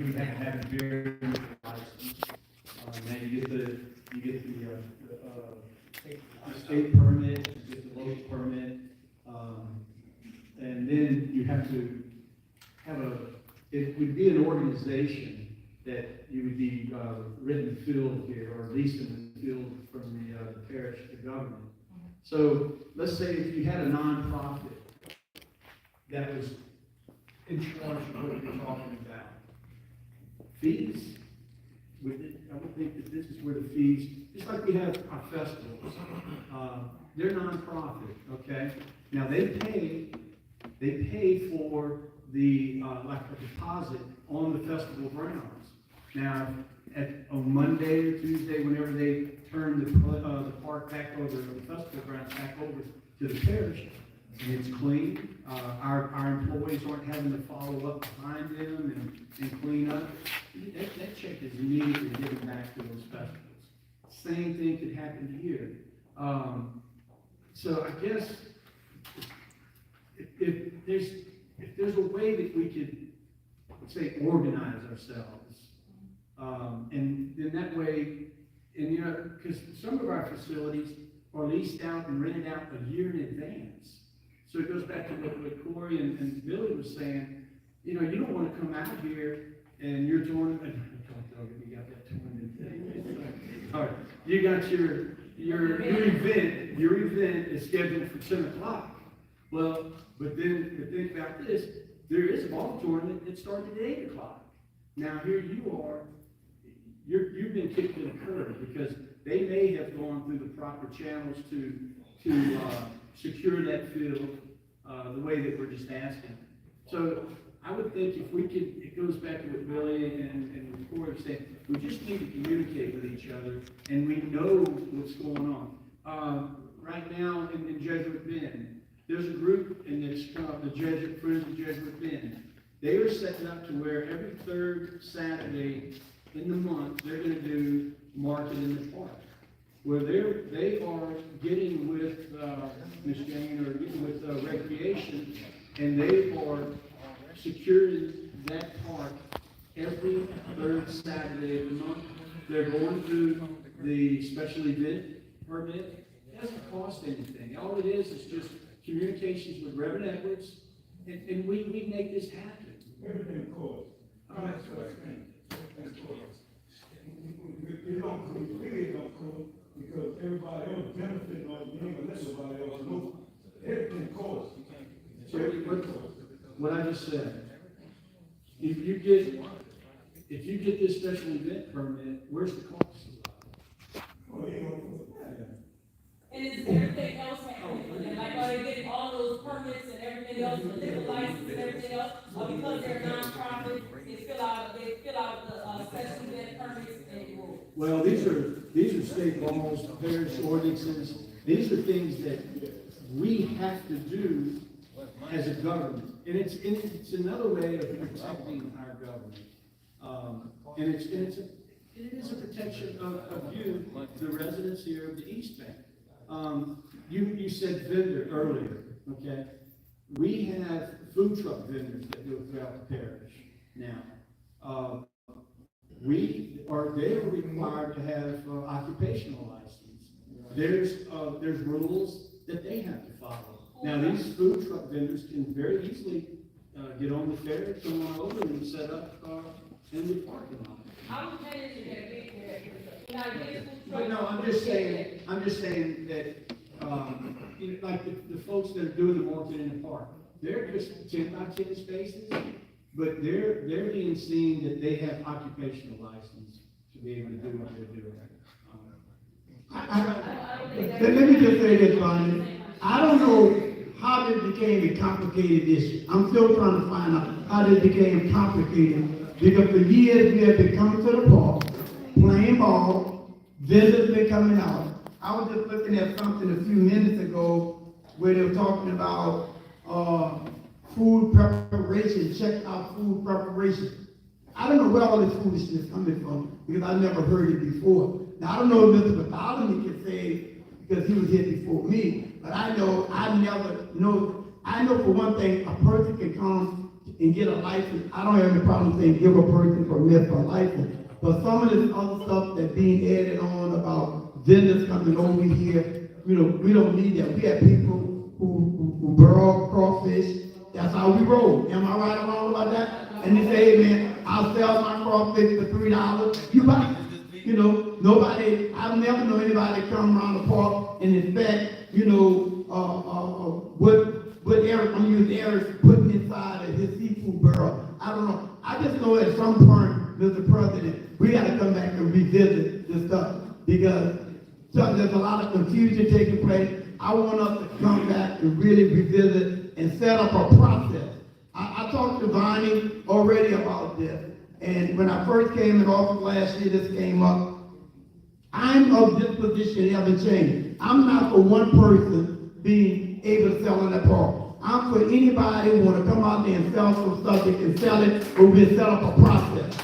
you have to have a beer license. Now you get the state permit, you get the local permit, and then you have to have it would be an organization that you would be written field here, or at least in the field from the parish to government. So let's say if you had a nonprofit that was in charge of what you're talking about. Fees, I would think that this is where the fees, just like we have our festivals, they're nonprofit, okay? Now they pay for the, like a deposit on the festival grounds. Now, on Monday or Tuesday, whenever they turn the park back over, the festival grounds back over to the parish, and it's clean, our employees aren't having to follow up behind them and clean up. That check is immediately given back to those festivals. Same thing could happen here. So I guess if there's a way that we could, say, organize ourselves, and then that way, and you know, because some of our facilities are leased out and rented out a year in advance. So it goes back to what Corey and Billy was saying. You know, you don't want to come out here and you're torn. You got that torn thing. All right, you got your event. Your event is scheduled for 10 o'clock. Well, but then think about this. There is a ball tournament that started at 8 o'clock. Now here you are. You've been kicked to the curb because they may have gone through the proper channels to secure that field the way that we're just asking. So I would think if we could, it goes back to what Billy and Corey said, we just need to communicate with each other and we know what's going on. Right now in Jesuit Bend, there's a group and it's called the Jesuit Friends of Jesuit Bend. They are setting up to where every third Saturday in the month, they're going to do market in the park, where they are getting with Ms. Jane or getting with recreation, and they are securing that park every third Saturday of the month. They're going through the special event permit. It doesn't cost anything. All it is just communications with Reverend Edwards, and we make this happen. Everything costs. It don't cost, it don't cost, because everybody else benefiting on it, and let everybody else know. Everything costs. So what I just said, if you get this special event permit, where's the cost? Oh, yeah. And is everything else happening? And like, are they getting all those permits and everything else, the liquor license and everything else? Or because they're nonprofit, they fill out the special event permits and rules? Well, these are state laws, parish ordinances. These are things that we have to do as a government. And it's another way of protecting our government. And it is a protection of you, the residents here of the East Bank. You said vendor earlier, okay? We have food truck vendors that go throughout the parish now. They are required to have occupational license. There's rules that they have to follow. Now, these food truck vendors can very easily get on the ferry, come on over and set up in the parking lot. I was managing that big But no, I'm just saying that, you know, like the folks that are doing the market in the park, they're just 10 by 10 spaces, but they're being seen that they have occupational license to be able to do what they're doing. Let me just say this, Bonnie. I don't know how this became a complicated issue. I'm still trying to find out how this became complicated, because for years we have been coming to the park, playing ball, visitors been coming out. I was just looking at something a few minutes ago where they were talking about food preparation, check out food preparation. I don't know where all this foolishness is coming from, because I never heard it before. Now, I don't know if Mr. Bartholomew can say, because he was here before me, but I know for one thing, a person can come and get a license, I don't have any problem saying give a person permit for a license. But some of this other stuff that's being added on about vendors coming over here, we don't need that. We have people who burrow crawfish. That's how we roll. Am I right or wrong about that? And they say, hey man, I'll sell my crawfish for $3. You buy it. Nobody, I've never known anybody come around the park and inspect, what Eric, I'm using Eric putting inside of his seafood barrel. I don't know. I just know at some point, Mr. President, we got to come back and revisit this stuff because there's a lot of confusion taking place. I want us to come back and really revisit and set up a process. I talked to Vonnie already about this, and when I first came in office last year, this came up. I'm of this position, it hasn't changed. I'm not for one person being able to sell in that park. I'm for anybody who want to come out there and sell some stuff, they can sell it, or we'll set up a process.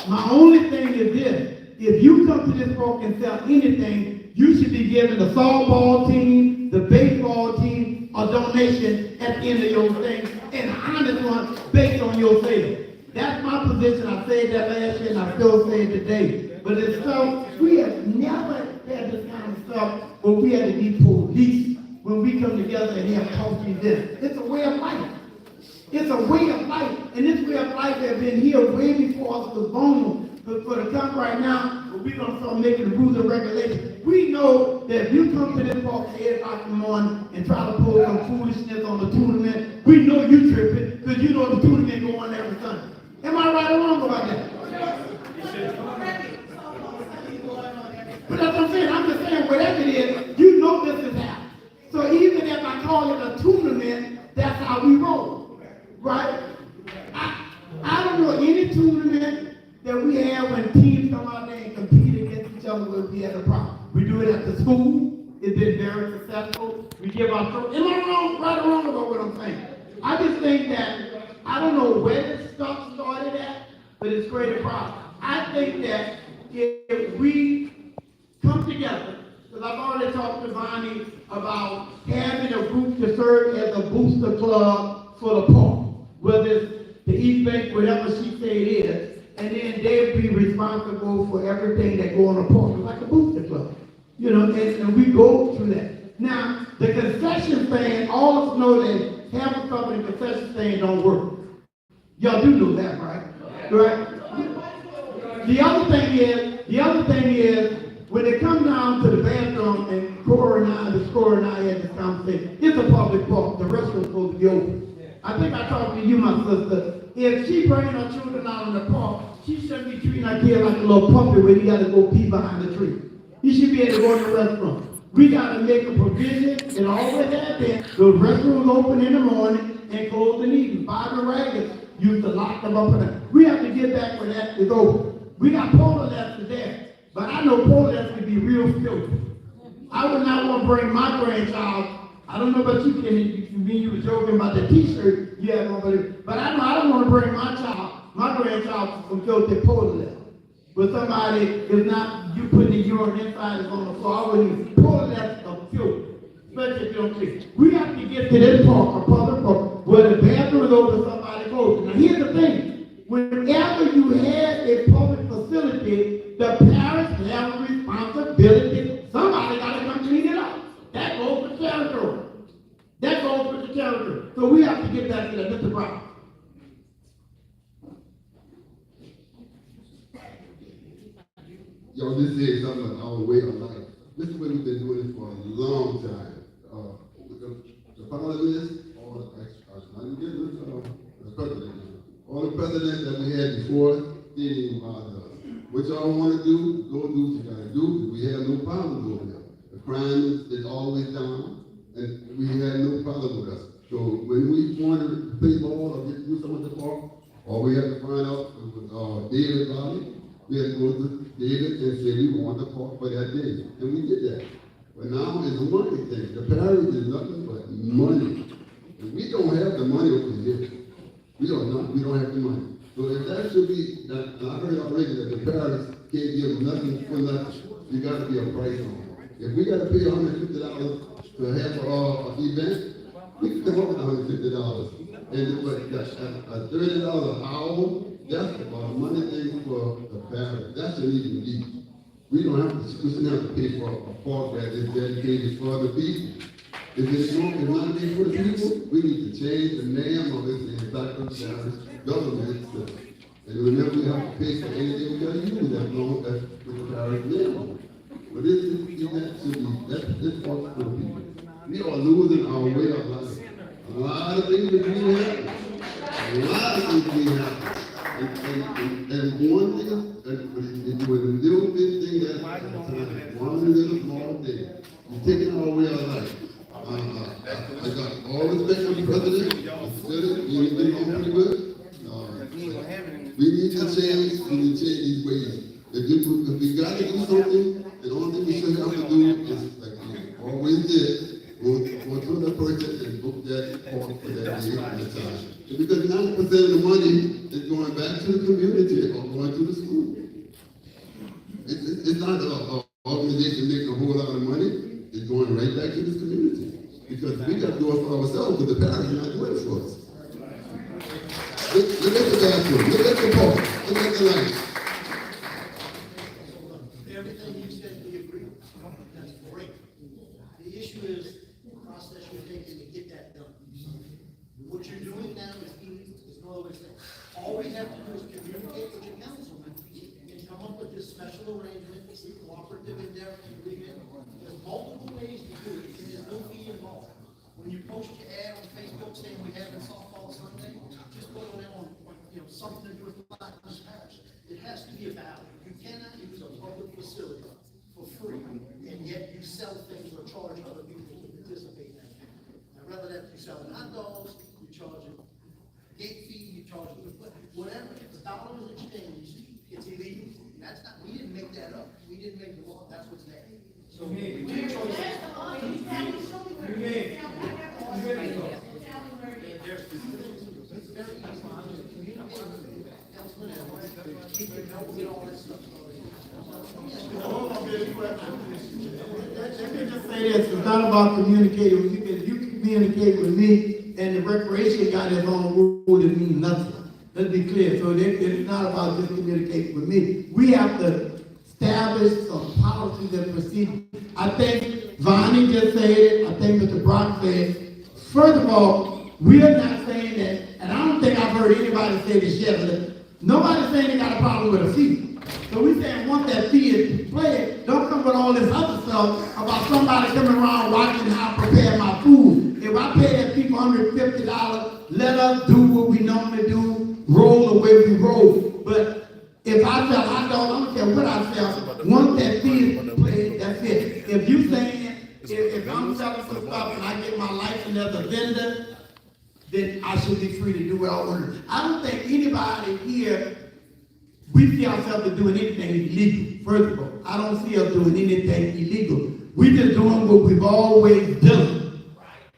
My only thing is this: if you come to this park and sell anything, you should be giving the softball team, the baseball team, a donation at the end of your thing, and an honest one based on your sales. That's my position. I said that last year and I still say it today. But it's so, we have never had this kind of stuff where we had to be police when we come together and have coffee this. It's a way of life. It's a way of life. And this way of life has been here way before us was born. But for the time right now, we're going to start making the rules and regulations. We know that if you come to this park at 8 o'clock in the morning and try to pull some foolishness on the tournament, we know you tripping because you know the tournament go on every Sunday. Am I right or wrong about that? But that's what I'm saying. I'm just saying, whatever it is, you know this is happening. So even if I call it a tournament, that's how we roll, right? I don't know any tournament that we have when teams come out there and compete against each other where we have a problem. We do it at the school. It's been very successful. We give our trophy. Am I wrong, right or wrong about what I'm saying? I just think that, I don't know where this stuff started at, but it's created a problem. I think that if we come together, because I've already talked to Vonnie about having a group to serve as a booster club for the park, whether it's the East Bank, whatever she said it is, and then they'll be responsible for everything that go on the park, like a booster club. And we go through that. Now, the concession stand, all of us know that half of stuff in the concession stand don't work. Y'all do know that, right? Right? The other thing is, when it comes down to the bathroom, and Cora and I had this conversation, it's a public park, the restaurant's supposed to be open. I think I talked to you, my sister. If she bringing her children out in the park, she shouldn't be treating her kid like a little puppy where you got to go pee behind the tree. You should be able to go to the restaurant. We got to make a provision, and always have been, the restaurants open in the morning and close in the evening. Bobby Raggers used to lock them up. We have to get back where that is open. We got polar lessons there, but I know polar lessons can be real filthy. I would not want to bring my grandchild. I don't know about you, Kenny. You were joking about the T-shirt you had on, but I know I don't want to bring my grandchild to some filthy polar lesson. But somebody is not, you putting the urine inside is on the floor. I wouldn't even polar lessons of filth, especially if you don't clean. We have to get to this park, a public park, where the bathroom is open, somebody closes. Now here's the thing. Whenever you have a public facility, the parish has a responsibility. Somebody got to come clean it up. That goes with territory. So we have to get back to that. Mr. Brown. Yo, this is something of our way of life. This is what we've been doing for a long time. The following this, all the presidents that we had before us didn't even bother us. What y'all want to do, go do what you got to do. We have no problem over there. The crime is always down, and we had no problem with us. So when we wanted to play ball or get to do something at the park, all we had to find out was David about it. We had to go to David and say we want the park for that day, and we did that. But now it's a money thing. The parish is nothing but money. And we don't have the money over here. We don't have the money. So if that should be, and I heard already that the parish can't give nothing for nothing, you got to be a price on it. If we got to pay $150 to have an event, We can come up with $150. And but at $30 an hour, that's about a money thing for the parish. That's an even deep. We don't have to, we shouldn't have to pay for a park that is dedicated for the people. If it's not made for the people, we need to change the name of it in Plaquemines Parish government system. And remember, we have to pay for anything we gotta use as long as the parish name. But this should be, this part for the people. We are losing our way of life. A lot of things that we have. A lot of things we have. And one thing, it was a little bit thing that one little small thing. You're taking our way of life. I got all respect for the president, the Senate, he's been on pretty good. We need to change these ways. If we gotta do something, the only thing we should have to do is, like we always did, go to the person and book that park for that day at the time. Because 90% of the money is going back to the community or going to the school. It's not an organization making a whole lot of money, it's going right back to this community. Because we got to do it for ourselves, but the parish is not doing it for us. Look at the bathroom, look at the park, look at the lights. Everything you said, we agree. That's great. The issue is the process you're taking to get that done. What you're doing now is easy. There's no other thing. All we have to do is communicate with your councilman and come up with this special arrangement, this cooperative endeavor agreement. There's multiple ways to do it, and there's no fee involved. When you post your ad on Facebook saying we're having softball Sunday, just put it on, something to do with Plaquemines Parish. It has to be a valid. You cannot use a public facility for free, and yet you sell things or charge other people to participate in that. Now, rather than you selling hot dogs, you charge a gate fee, you charge whatever. If the dollar is exchanged, it's illegal. That's not. We didn't make that up. We didn't make the law. That's what's there. So we Let me just say this, it's not about communicating with you, because you communicate with me, and the recreation got his own rule that means nothing. Let's be clear, so it's not about just communicating with me. We have to establish some policies and procedures. I think Vonnie just said it, I think Mr. Brock said it. First of all, we are not saying that, and I don't think I've heard anybody say this yet, nobody's saying they got a problem with a fee. So we saying once that fee is played, don't come with all this other stuff about somebody coming around watching how I prepare my food. If I pay that people $150, let us do what we normally do, roll the way we roll. But if I sell hot dogs, I don't care what I sell, once that fee is played, that's it. If you saying, if I'm selling some stuff and I get my license as a vendor, then I should be free to do what I want. I don't think anybody here, we see ourselves as doing anything illegal. First of all, I don't see us doing anything illegal. We just doing what we've always done,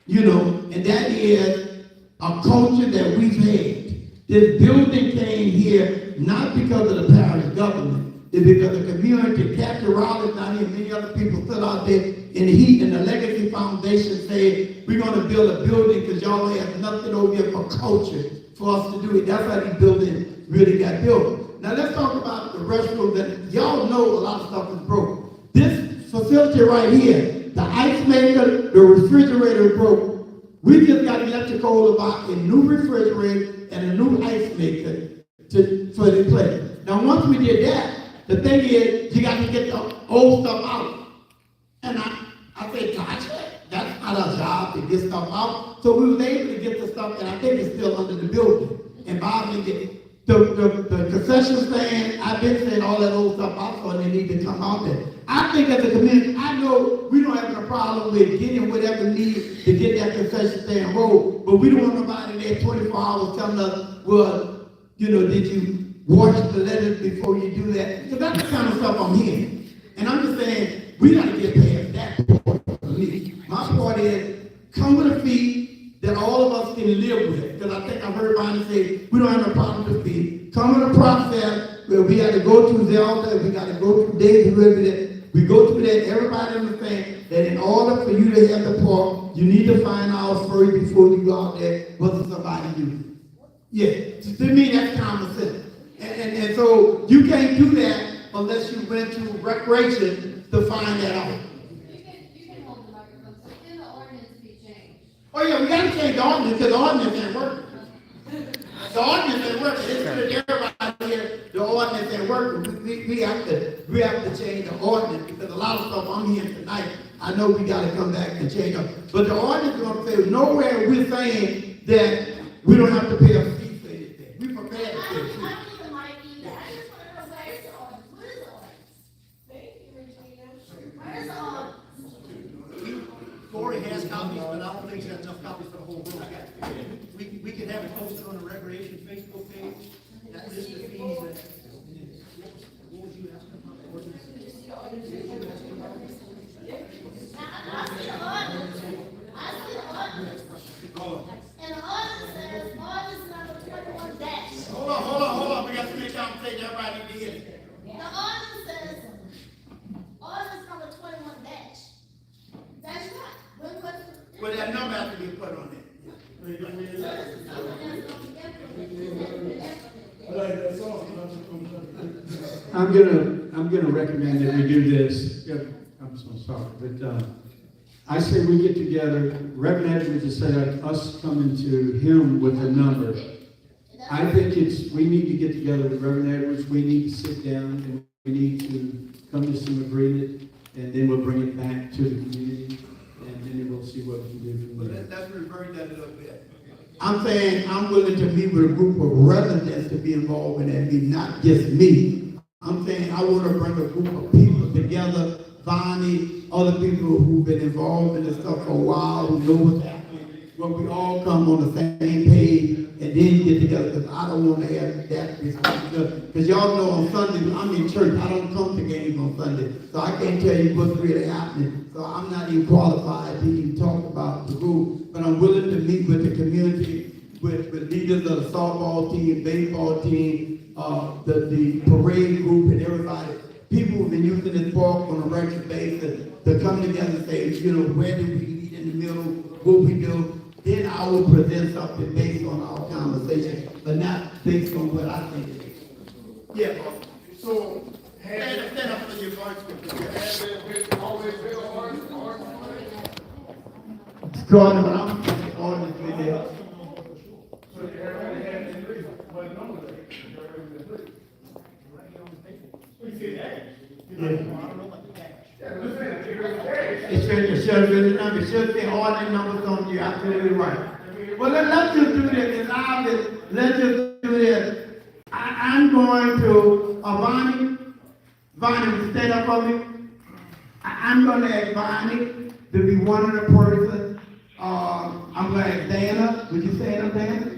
and that is a culture that we've had. This building came here not because of the parish government, it's because the community, Captain Rowley down here, many other people stood out there in the heat, and the Legacy Foundation said, we're going to build a building because y'all have nothing over here for culture for us to do it. That's how this building really got built. Now let's talk about the restroom. That y'all know a lot of stuff is broke. This facility right here, the ice maker, the refrigerator is broke. We just got electrical about a new refrigerator and a new ice maker for the place. Now once we did that, the thing is you got to get the old stuff out. And I said, gosh, that's not our job to get stuff out. So we were able to get the stuff, and I think it's still under the building. And Bob didn't get it. The concession stand, I've been saying all that old stuff out, so they need to come out there. I think as a community, I know we don't have a problem with getting whatever needs to get that concession stand rolled, but we don't want nobody there 24 hours telling us, well, did you wash the lettuce before you do that? So that's the kind of stuff I'm hearing. And I'm just saying, we got to get past that part for me. My part is, come with a fee that all of us can live with. Because I think I heard Bonnie say, we don't have a problem with fee. Come with a process where we got to go through Zelda, we got to go through David River, We go through that, everybody understand that in order for you to have the park, you need to find out first before you go out there whether somebody uses it. Yeah, to me, that's common sense. And so you can't do that unless you went to recreation to find that out. You can hold the microphone, so can the ordinance be changed? Oh yeah, we gotta change the ordinance because the ordinance ain't working. The ordinance ain't working. It's for everybody here, the ordinance ain't working. We have to change the ordinance because a lot of stuff I'm hearing tonight, I know we gotta come back and change it. But the ordinance is gonna say nowhere we're saying that we don't have to pay a fee for anything. We prepared to pay a fee. I don't think it might be that. I just want to know where's the ordinance? What is the ordinance? Thank you, Regina. Where's the ordinance? Corey has copies, but I don't think he's got enough copies for the whole room. We can have it posted on the recreation Facebook page, that list of fees that. What would you ask about the ordinance? Now, I see the ordinance. I see the ordinance. And the ordinance says, ordinance number 21 dash. Hold on. We got to make conversation. Everybody need to hear it. The ordinance says, ordinance number 21 dash. That's right. Well, that number has to be put on it. I like that song. I'm gonna recommend that we do this. Yep, I'm so sorry, but, I say we get together, Reverend Edwards has said us coming to him with a number. I think we need to get together with Reverend Edwards, we need to sit down and we need to come to some agreement, and then we'll bring it back to the community, and then we'll see what we can do from there. Let's revert that a little bit. I'm saying I'm willing to meet with a group of residents to be involved in that meeting, not just me. I'm saying I want to bring a group of people together, Bonnie, other people who've been involved in this stuff for a while, who know what's happening, where we all come on the same page and then get together, because I don't want to have that responsibility. Because y'all know on Sunday, I'm in church, I don't come to games on Sunday, so I can't tell you what's really happening. So I'm not even qualified to even talk about the rules, but I'm willing to meet with the community, with leaders of the softball team, baseball team, the parade group and everybody. People have been using this park on a regular basis to come together and say, where do we meet in the middle, what we do. Then I will present something based on our conversation, but not based on what I think it is. Yeah. So, Stand up for your voice. Gordon, but I'm ordinance with you. so everybody had to agree, what number they, everybody agree. We see that. Yeah, but listen, It should have been the number, it should say ordinance numbers on you, absolutely right. Well, let's just do this, let's just do this. I'm going to, Bonnie, will you stand up for me? I'm going to ask Bonnie to be one of the persons. I'm going to ask Dana, would you stand up, Dana?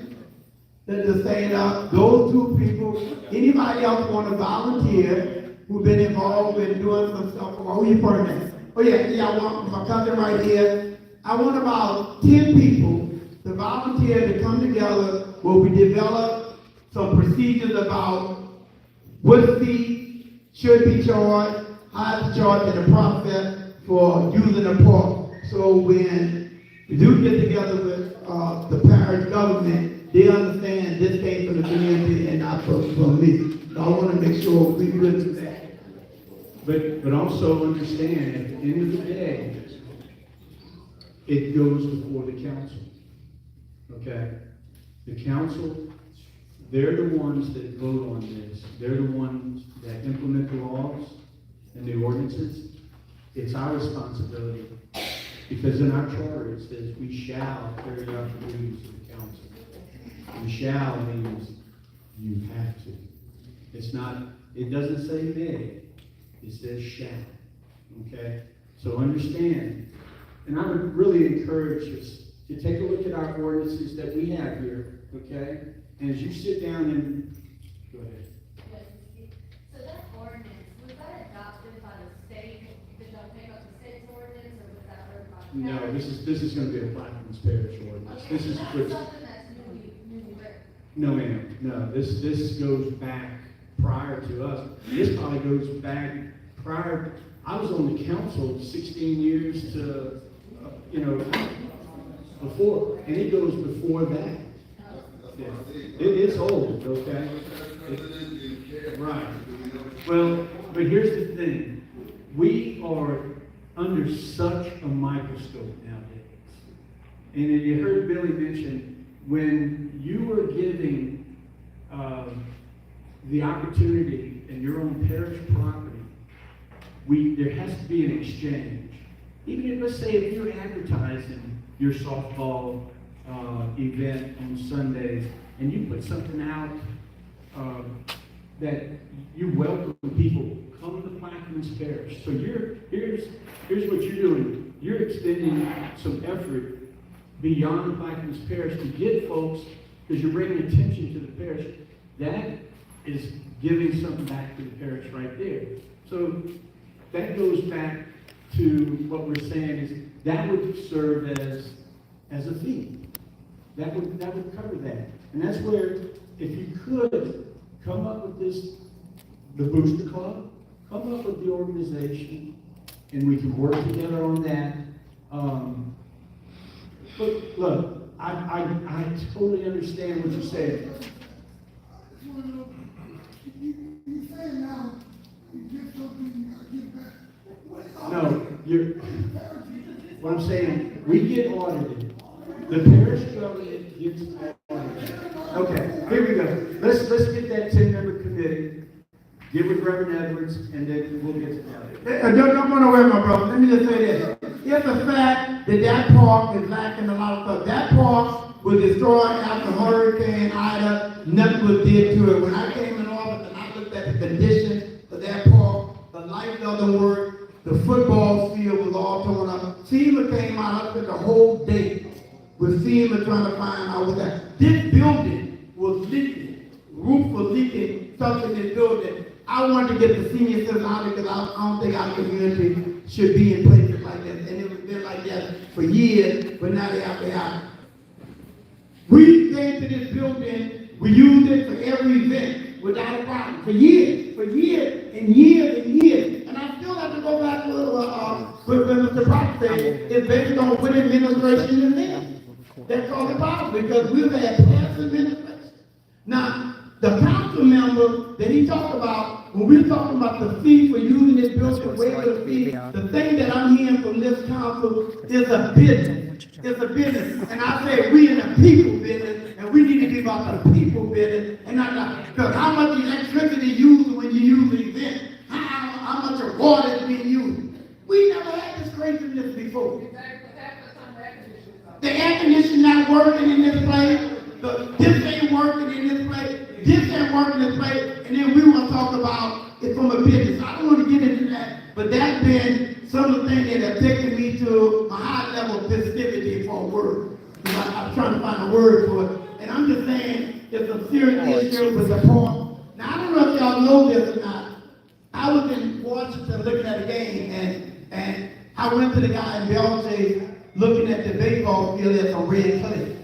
Let's just stand up, those two people. Anybody else want to volunteer who've been involved in doing some stuff? Who you permit? Oh yeah, I want my cousin right here. I want about 10 people to volunteer to come together where we develop some procedures about what fee should be charged, how to charge, and the process for using the park. So when we do get together with the parish government, they understand this came from the community and not from me. So I want to make sure we really do that. But also understand, at the end of the day, it goes before the council, okay? The council, they're the ones that vote on this. They're the ones that implement the laws and the ordinances. It's our responsibility, because in our charter, it says we shall carry out the duties of the council. We shall means you have to. It's not, it doesn't say may. It says shall, okay? So understand, and I would really encourage us to take a look at our ordinances that we have here, okay? And as you sit down and, go ahead. So that ordinance, was that adopted by the state? Did y'all pick up the state's ordinance, or was that written by the No, county? this is gonna be a Plaquemines Parish ordinance. Okay, This is so that's for, something that's newly written. no ma'am, no, this goes back prior to us. This probably goes back I was on the council 16 years to, before, and it goes before that. Yeah. It's old, okay? Right. Well, but here's the thing. We are under such a microscope nowadays. And you heard Billy mention, when you were giving the opportunity in your own parish property, there has to be an exchange. Even if, let's say, if you're advertising your softball event on Sundays, and you put something out that you welcome people, come to Plaquemines Parish. So here's what you're doing. You're extending some effort beyond Plaquemines Parish to get folks, because you're bringing attention to the parish. That is giving something back to the parish right there. So that goes back to what we're saying is that would serve as a fee. That would cover that. And that's where, if you could come up with the Booster Club, come up with the organization, and we can work together on that. But look, I totally understand what you're saying. You say now, you get something, you get back. No, what I'm saying, we get audited. The parish government gets audited. Okay, here we go. Let's get that 10-member committee, get with Reverend Edwards, and then we'll get to that. Don't run away, my brother. Let me just say this. It's a fact that park is lacking a lot of stuff. That park was destroyed after Hurricane Ida. Nothing was did to it. When I came in office and I looked at the condition of that park, the light doesn't work. The football field was all torn up. FEMA came out, I spent the whole day with FEMA trying to find out what that. This building was leaking. Roof was leaking, stuff in this building. I wanted to get the senior citizens out because I don't think our community should be in places like that. And it was been like that for years, but now they have to have it. We came to this building, we used it for every event without a problem, for years and years. And I still have to go back to what Mr. Brock said, it's based on what administration is in. That's all the problem, because we've had past administration. Now, the council member that he talked about, when we're talking about the fee for using this building, regular fee, the thing that I'm hearing from this council is a business. It's a business. And I say we in the people business, and we need to be about the people business, and not because how much electricity used when you use the event, how much of water is being used. We never had this craziness before. The air conditioning not working in this place. This ain't working in this place. This ain't working in this place. And then we want to talk about it from a business. I don't want to get into that, but that's been some of the things that have taken me to a high level of festivity for a word. I'm trying to find a word for it. And I'm just saying there's some serious issue with the point. Now, I don't know if y'all know this or not. I was in Washington looking at a game, and I went to the guy in Belgium looking at the baseball field at some red clay.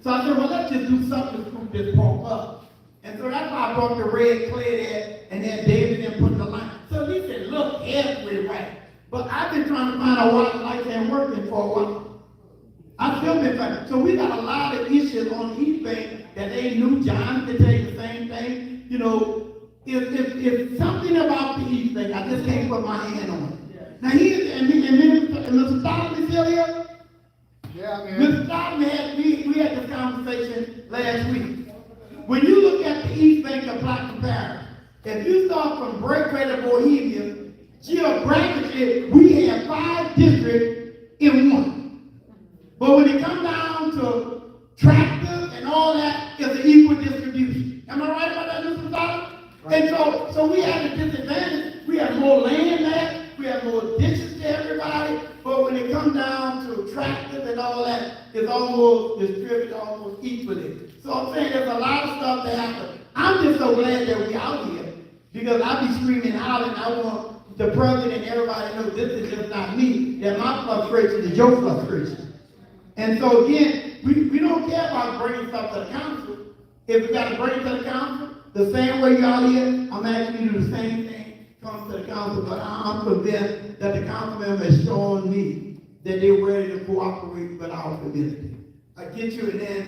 So I said, well, let's just do something to scoop this pump up. And so that's why I brought the red clay there, and then David and put the line. So he said, look everywhere. But I've been trying to find out why the lights ain't working for a while. I've still been trying. So we got a lot of issues on the East Bank that they knew. John could tell you the same thing. You know, if something about the East Bank, I just can't put my hand on it. Now and Mr. Solomon still here? Yeah, man. Mr. Solomon we had this conversation last week. When you look at the East Bank of Plaquemines Parish, if you start from Breakaway to Bohemia, geographically, we have 5 districts in one. But when it comes down to tractors and all that, it's an equal distribution. Am I right about that, Mr. Solomon? Right. And so we have a disadvantage. We have more land there, we have more ditches to everybody, but when it comes down to tractors and all that, it's almost distributed almost equally. So I'm saying there's a lot of stuff that happens. I'm just so glad that we're out here, because I be screaming out, and I want the president and everybody to know this is just not me, that my frustration is your frustration. And so again, we don't care about bringing stuff to the council. If we got to bring it to the council, the same way y'all here, I'm asking you to do the same thing come to the council, but I'm convinced that the council member has shown me that they're ready to cooperate with our community. I get you, and then,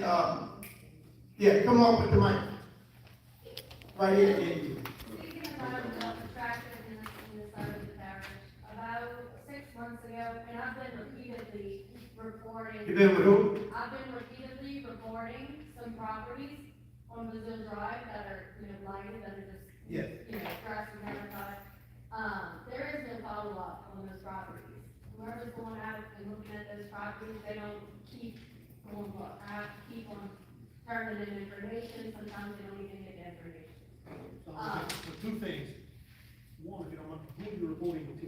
yeah, come on with the mic. Right here, Andrew. Speaking about the attractiveness in this side of the parish, about 6 months ago, and I've been repeatedly reporting. You been with who? I've been repeatedly reporting some properties on Brazil Drive that are, blighted, that are just, Yes. grass and never there is no follow-up on those properties. Whoever's going out and looking at those properties, they don't keep on look. I have to keep on turning in information, sometimes they don't even get the information. So, two things. One, if you don't mind, who are you reporting to?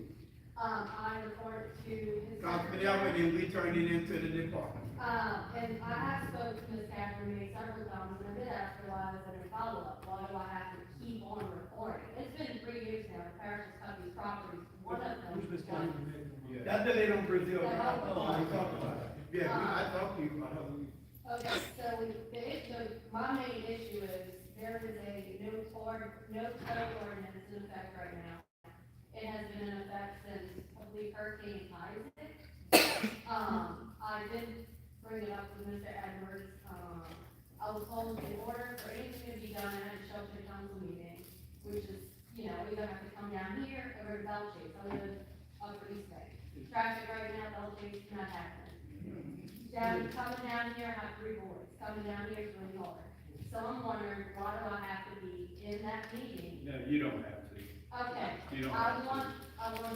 I report to his. Councilman Elwood, and we turned it into the department. And I have spoke to Ms. Catherine May several times, and I did ask her why I was in a follow-up, why do I have to keep on reporting? It's been 3 years now, the parish has cut these properties, one of them. Who's Ms. was- Catherine? That's the lady on Brazil. Yeah. We talked about it. Yeah, I talked to you about it. Okay, so my main issue is, there is a no code ordinance in effect right now. It has been in effect since, I believe, Hurricane Isaac. I did bring it up with Mr. Edwards. I was told in order for anything to be done, I had to show up to the council meeting, which is, either have to come down here or go to Belchase. I live up East Bay. Traffic right now, Belchase, not happening. Coming down here, I have 3 boards. Coming down here is really hard. So I'm wondering, why do I have to be in that meeting? No, you don't have to. Okay, You don't I have to. want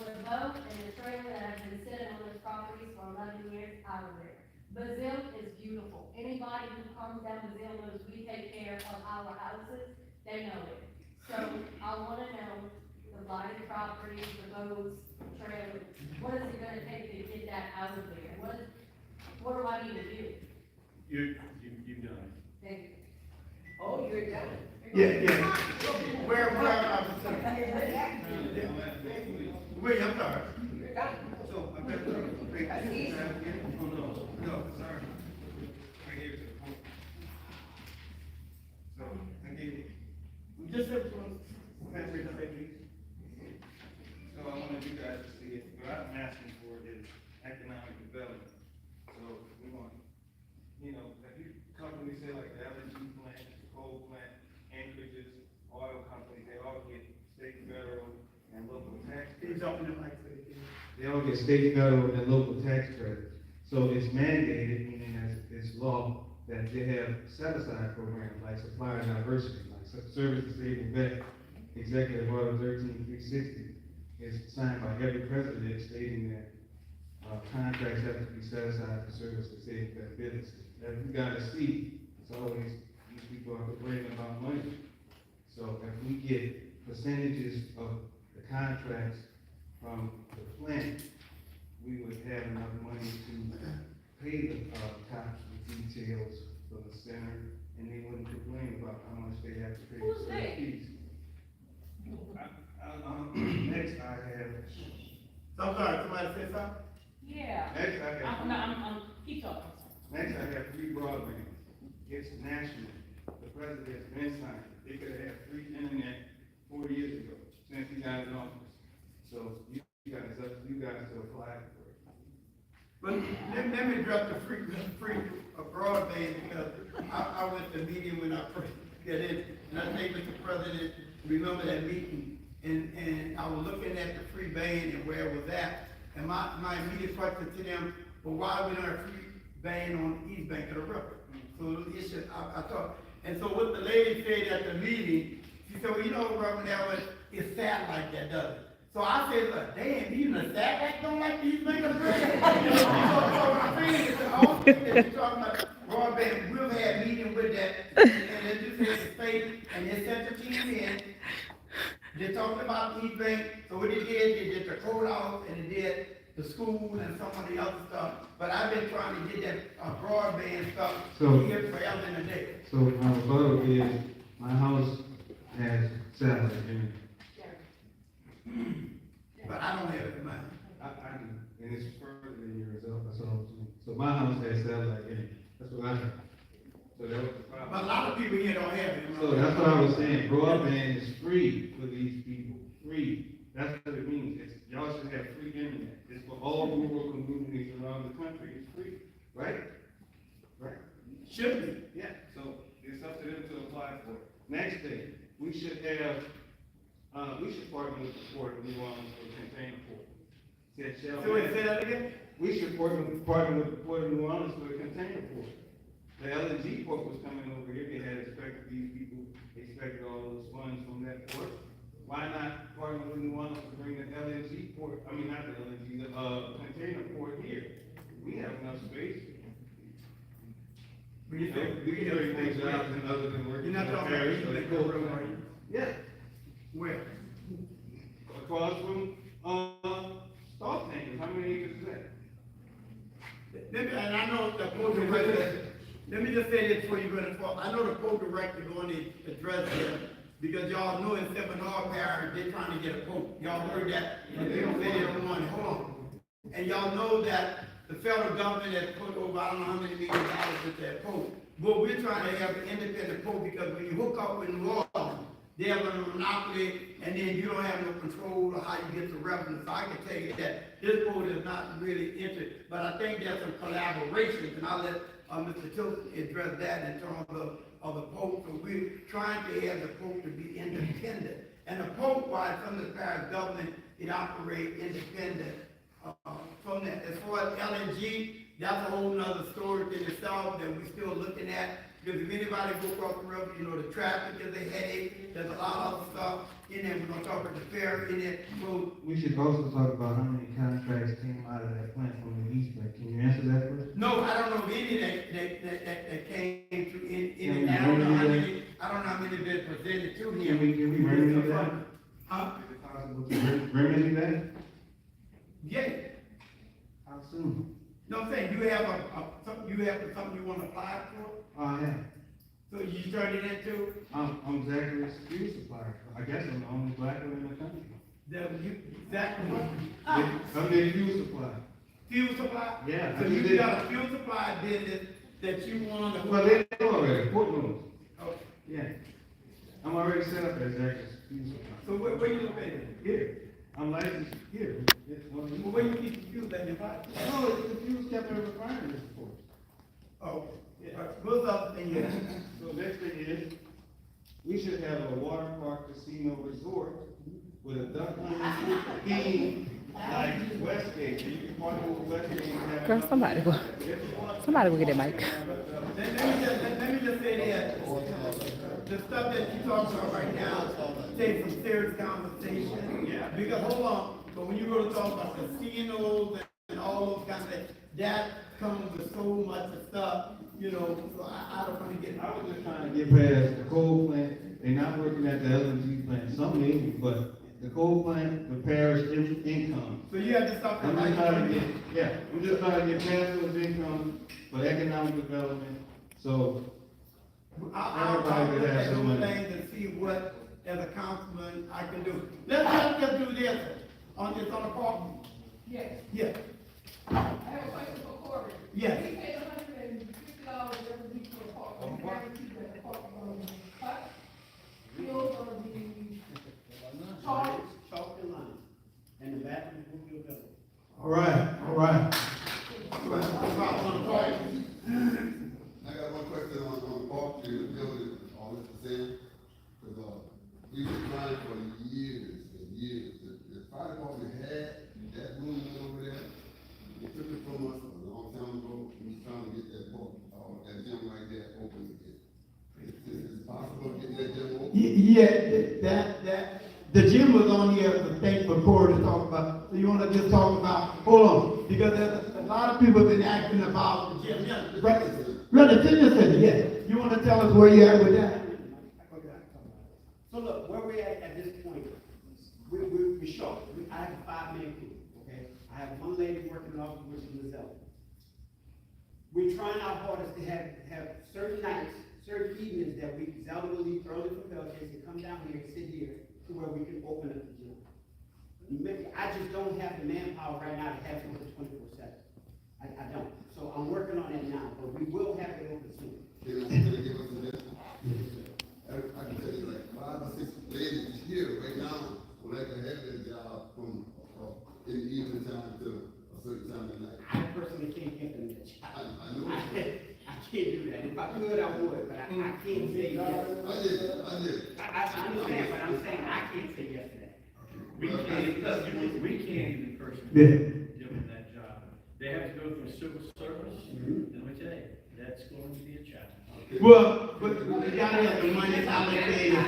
the boat and the trailer that has been sitting on those properties for 11 years out of there. Brazil is beautiful. Anybody who comes down Brazil knows we take care of our houses, they know it. So I wanna know the blighted properties, the boats, the trailers, what is it gonna take to get that out of there? What do I need to do? You've done it. Thank you. Oh, you're done. Yeah. Where, I'm sorry. Wait, I'm sorry. You're done. So, I'm going to break That's easy. Oh, no, sorry. I gave it to the court. So, I gave it, Just a, so I wanted you guys to see it. What I'm asking for is economic development. So, we want, if you companies say like the LNG plant, the coal plant, anchorages, oil companies, they all get state, federal, and local tax credits. he's opening the mic for you. They all get state, federal, and local tax credits. So it's mandated, meaning it's law, that they have set-aside programs like supplier diversity, like service disabled vet, Executive Order 13360 is signed by every president stating that contracts have to be set aside for service disabled vet businesses. As you guys see, it's always, these people are complaining about money. So if we get percentages of the contracts from the plant, we would have enough money to pay the cops the details for the center, and they wouldn't complain about how much they have to pay Who's for they? fees. Next I have, I'm sorry, somebody said something? Yeah. next I have. I'm, keep talking. Next, I have free broadband. It's national. The president's been signed. They could have had free internet 4 years ago, since he got in office. So you guys to apply for it. But let me drop the free broadband, because I went to the meeting when I first got in, and I think Mr. President, remember that meeting, and I was looking at the free band and where it was at, and my immediate question to them, well, why we don't have free band on the east bank of the river? So it's just, I thought, and so what the lady said at the meeting, she said, well, Reverend Elwood, it's satellite that does it. So I said, look, damn, even the satellite don't like these things of the river? So what I'm saying is, the whole thing that you're talking about, broadband, we've had meeting with that, and they just had the state, and they sent the team in, they talked about East Bank, so what they did the courthouse, and they did the school and some of the other stuff, but I've been trying to get that broadband stuff here forever and a day. So my rebuttal is, my house has satellite internet. But I don't have it in mine. I do, and it's further than yours, so my house has satellite internet. That's what I have. So that was the problem. But a lot of people here don't have it. So that's what I was saying, broadband is free for these people, free. to have free internet. It's for all rural communities around the country, it's free, right? Right? Should be. Yeah, so it's up to them to apply for it. Next thing, we should have, we should partner with the Port of New Orleans for a container port. Said, shall So wait, say that again? we should partner with the Port of New Orleans for a container port. The LNG port was coming over here, they had expected, these people expected all those funds from that port. Why not partner with New Orleans to bring the LNG port, I mean, not the LNG, the, container port here? We have enough space. We can bring things out and other than working. You're not in the talking parish, about or they the go room, from- are you? Yeah, Where? across from, salt tankers, how many acres is that? And I know the code director, let me just say this before you go to fall. I know the code director going to address this, because y'all know in Seminole Parish, they're trying to get a quote. Y'all heard that, and they don't say they don't want it, hold on. And y'all know that the federal government has put over, I don't know how many $millions into that quote. But we're trying to have an independent quote, because when you hook up with New Orleans, they have a monopoly, and then you don't have no control of how you get the revenue. So I can tell you that this board is not really interested, but I think there's some collaborations, and I'll let, Mr. Tilton address that in terms of the Pope. So we're trying to have the Pope to be independent. And the Pope, while it's under the parish government, it operates independent, from that. As far as LNG, that's a whole nother story in itself that we're still looking at. Because if anybody go across the river, you know, the traffic is a headache, there's a lot of other stuff in there, we're gonna talk about the ferry in it, so. We should also talk about how many contracts came out of that plant from the east, but can you answer that first? No, I don't know of any that came through Can we I don't know how remedy many, I don't know how many been presented to him. Can we remedy that? Huh? Is it possible to remedy that? Yeah, How soon? no, I'm saying, you have something you wanna apply for, Yeah. so you turned it into, I'm Zachary's fuel supplier. I guess I'm the only black one in the country. I'm their fuel supplier. fuel supply? Yeah, So I you did. got a fuel supply business that you wanna. Well, they know already, Port knows. Okay. Yeah. I'm already set up as Zachary's fuel supplier. So where you located? Here. I'm licensed here. It's one of Well, where you keep the fuel that you buy? No, it's the fuel kept in a refinery, of course. Oh, yeah, what's up, thing here? So next thing is, we should have a water park casino resort with a duck theme like Westgate. So you can partner with Westgate and have. Girl, somebody will get that mic. Let me just say this, the stuff that you talking about right now, take some serious conversation. Yeah. Because, hold on, but when you go to talk about casinos and all those kinds of things, that comes with so much of stuff, you know, so I don't wanna get. I was just trying to get past the coal plant. They're not working at the LNG plant, some maybe, but the coal plant, the parish income. So you have to stop. I'm just trying to get, yeah, I'm just trying to get past those incomes for economic development, so. I'll Everybody look could have at some those money. things and see what, as a councilman, I can do. Let's just do this, on the park. Yes, Yes, I have a question for Corbin. Yes. We paid $150 every week for the park, and guarantee that the park is gonna be cut, fields gonna be charged. Chalk and line, and the bathroom will be available. All right, all right. I got one question on Park Street, the building, all this saying, because, we've been trying for years and years. The fire department had that room over there. They took it from us a long time ago. We was trying to get that park, that gym right there open again. Is it possible to get that gym open? Yeah, the gym was on here, the thing for Corey to talk about. So you wanna just talk about, hold on, because there's a lot of people been asking about the gym. Yeah, Brother, finish it, yes. You wanna tell us where you're at with that? So look, where we're at this point, we're short. I have a 5-man crew, okay? I have one lady working off, which is Lizelle. We're trying our hardest to have certain nights, certain evenings that Zella will leave early from Belgium and come down here and sit here to where we can open up the gym. I just don't have the manpower right now to have it open 24/7. I don't. So I'm working on it now, but we will have it open soon. Can you give us a list? I can tell you like 5 or 6 ladies here right now, who like to have their job from, in the evening time to a certain time of night. I personally can't get them that job. I know. I can't do that. If I could, I would, but I can't say yes. I did. I understand, but I'm saying I can't say yes to that. We can't even personally Yeah. deal with that job. They have to go through civil service, and let me tell you, that's going to be a challenge. Well, but we gotta have the money allocated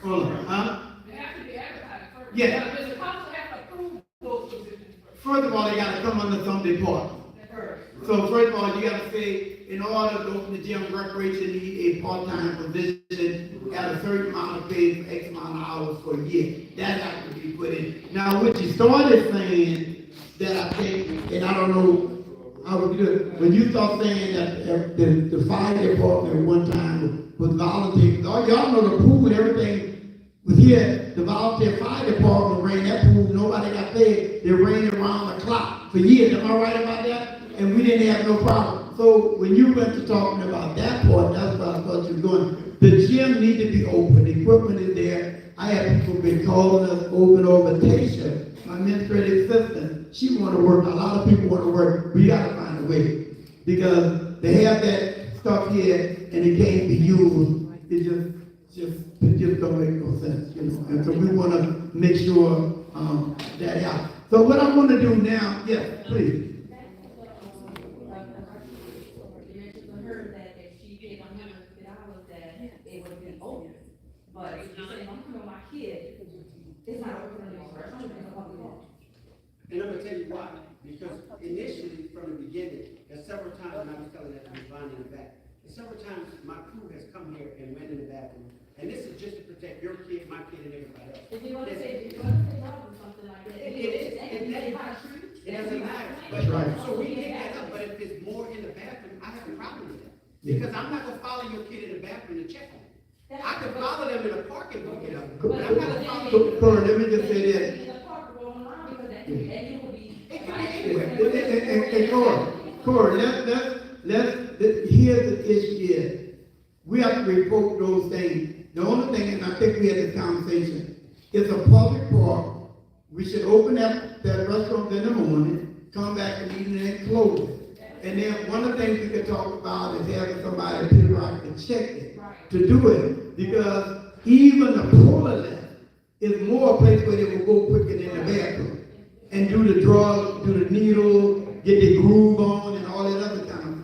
for, huh? They have to be advertised first. Yeah. Does the council have to approve those positions first? First of all, they gotta come under some department. First. So first of all, you gotta say, in order to open the gym recreation, you need a part-time position at a certain amount of pay for X amount of hours for a year. That has to be put in. Now, what you started saying, that I think, and I don't know how we do it, when you start saying that the fire department one time was volunteer, y'all know the pool and everything was here, the volunteer fire department ran that pool, nobody got paid, they ran it around the clock for years, am I right about that? And we didn't have no problem. So when you went to talking about that part, that's what I thought you were doing. The gym need to be open, the equipment is there. I had people been calling us over and over. Tasha, my administrative assistant, she want to work. A lot of people want to work. We got to find a way because they have that stuff here and it can't be used. It just don't make no sense, you know. And so we want to make sure that out. So what I want to do now, yes, please. Heard that if she paid $150 that it would be open. But if you say, I'm coming with my kid, it's not open anymore. It's only been a couple of months. And I'm gonna tell you why, because initially, from the beginning, there's several times, and I was telling that to Ms. Bonnie in the back, there's several times my crew has come here and went in the bathroom, and this is just to protect your kid, my kid, and everybody else. If you want to say no to something like that, It doesn't matter, That's right. so we get that up, but if there's more in the bathroom, I have a problem with that. Because I'm not gonna follow your kid in the bathroom to check on them. I can follow them in a parking lot, you know, but I'm not gonna follow them. Corey, let me just say this. in the park rolling around because that will be. It can be anywhere. And Corey, here's the issue here. We have to report those things. The only thing, and I think we had this conversation, it's a public park. We should open that restaurant in the morning, come back and eat it and close it. And then one of the things we could talk about is having somebody to right to check it, to do it. Because even the polar left is more a place where they will go quicker than the bathroom. And do the drug, do the needle, get the groove on and all that other kind of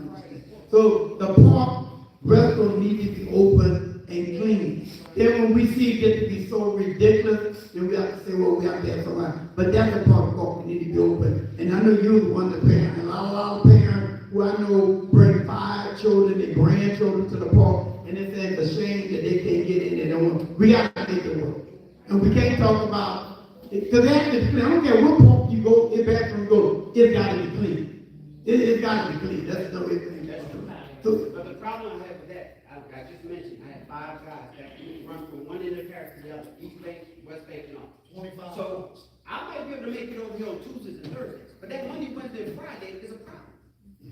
stuff. So the park restaurant needs to be open and clean. Then when we see it get to be so ridiculous, then we have to say, well, we have to have somebody. But that's a public park, we need to be open. And I know you're the one, the parent, and a lot of parents who I know bring 5 children and grandchildren to the park, and it's a shame that they can't get in there. We got to make it work. And we can't talk about, because they have to be clean. I don't care what park you go, if bathroom go, it's got to be clean. It's got to be clean. That's the way things That's true. So, But the problem I have with that, I just mentioned, I had 5 guys that run from one end of the parish to the other, East Bank, West Bank, and all. 25. So I might be able to make it over here on Tuesdays and Thursdays, but that Monday, Wednesday, and Friday is a problem.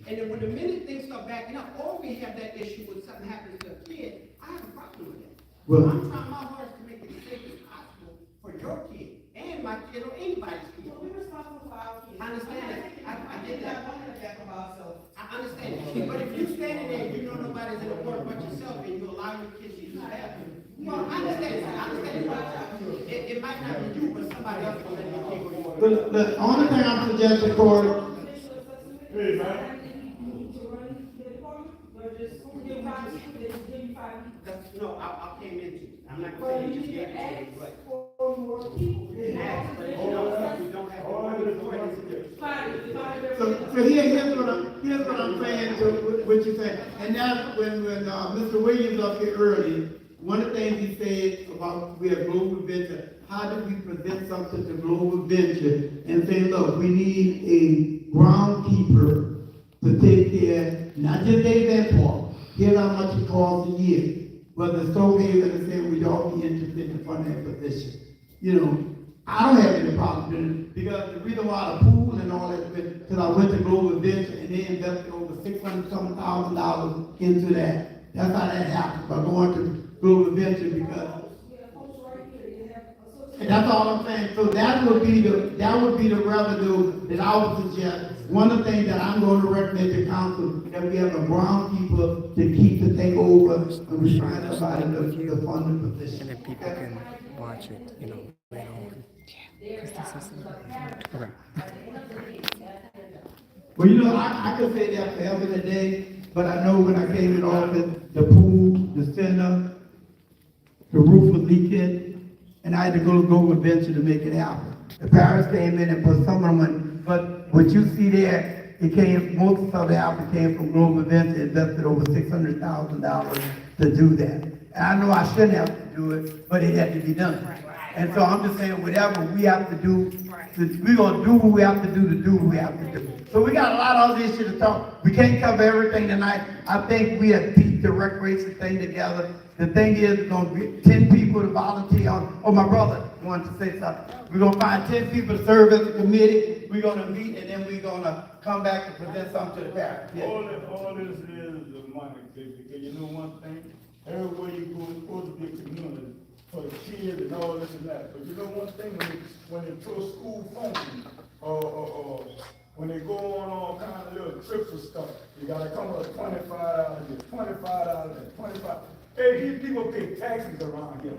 And then when the minute things start backing up, or we have that issue when something happens to a kid, I have a problem with that. Well- I'm trying my hardest to make it as safe as possible for your kid, and my kid, or anybody's kid. We're responsible for our kids. I understand that. I get that. One in the back of ourselves. I understand, but if you standing there, and you know nobody's in the park but yourself, and you allow your kids to use the bathroom, well, I understand, it might not be you, but somebody else will let your kid go. the only thing I'm suggesting, Corey, Hey, man. No, I came into, I'm not gonna say you just gave it to me, but. Ask, but you don't have the authority to do it. so here's what I'm saying to what you're saying. And that's when Mr. Williams up here early, one of the things he said about we have global venture, how do we present something to global venture and say, look, we need a groundkeeper to take care, not just Davant Park, here's how much it costs a year. But the Stonehaven is saying we'd all be interested in fund that position. You know, I don't have any problem doing it, because the reason why the pool and all that, because I went to Global Venture and they invested over $600,000 into that. That's how that happened, by going to Global Venture, because That's all I'm saying. So that would be the revenue that I would suggest. One of the things that I'm going to recommend to council, that we have a groundkeeper to keep the thing over, and we find somebody to fund the position. And then people can watch it, you know, later on. Okay. Well, you know, I could say that forever and a day, but I know when I came in office, the pool, the center, the roof was leaking, and I had to go to Global Venture to make it happen. The parish came in and put some of the money, but what you see there, most of the output came from Global Venture, invested over $600,000 to do that. And I know I shouldn't have to do it, but it had to be done. And so I'm just saying, whatever we have to do, we're gonna do what we have to do what we have to do. So we got a lot of other issues to talk. We can't cover everything tonight. I think we have beat the recreation thing together. The thing is, we're gonna get 10 people to volunteer on. Oh, my brother wanted to say something. We're gonna find 10 people to serve as a committee. We're gonna meet, and then we're gonna come back and present something to the parish. Yeah. All this is the money, because you know one thing, everywhere you go, it's supposed to be a community for the kids and all this and that. But you know one thing, when they throw school function, or when they go on all kind of little trips and stuff, you gotta come with $25 here, $25 there, 25. Hey, these people pay taxes around here.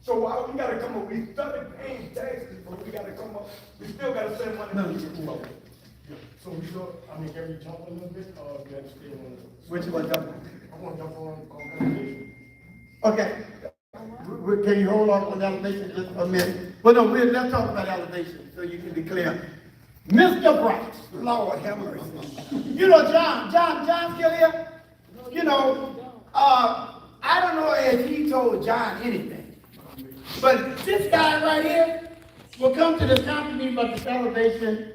So we gotta come up, we started paying taxes, but we gotta come up, we still gotta send money to the school. So we go, I mean, can we jump a little bit, or can we stay on? Which one, jump? I want to jump on conversation. Okay. Can you hold on elevation just for a minute? Well, no, let's talk about elevation so you can be clear. Mr. Bryce, Lord have mercy. You know John's still here? You know, I don't know if he told John anything, but this guy right here will come to the council meeting about this elevation.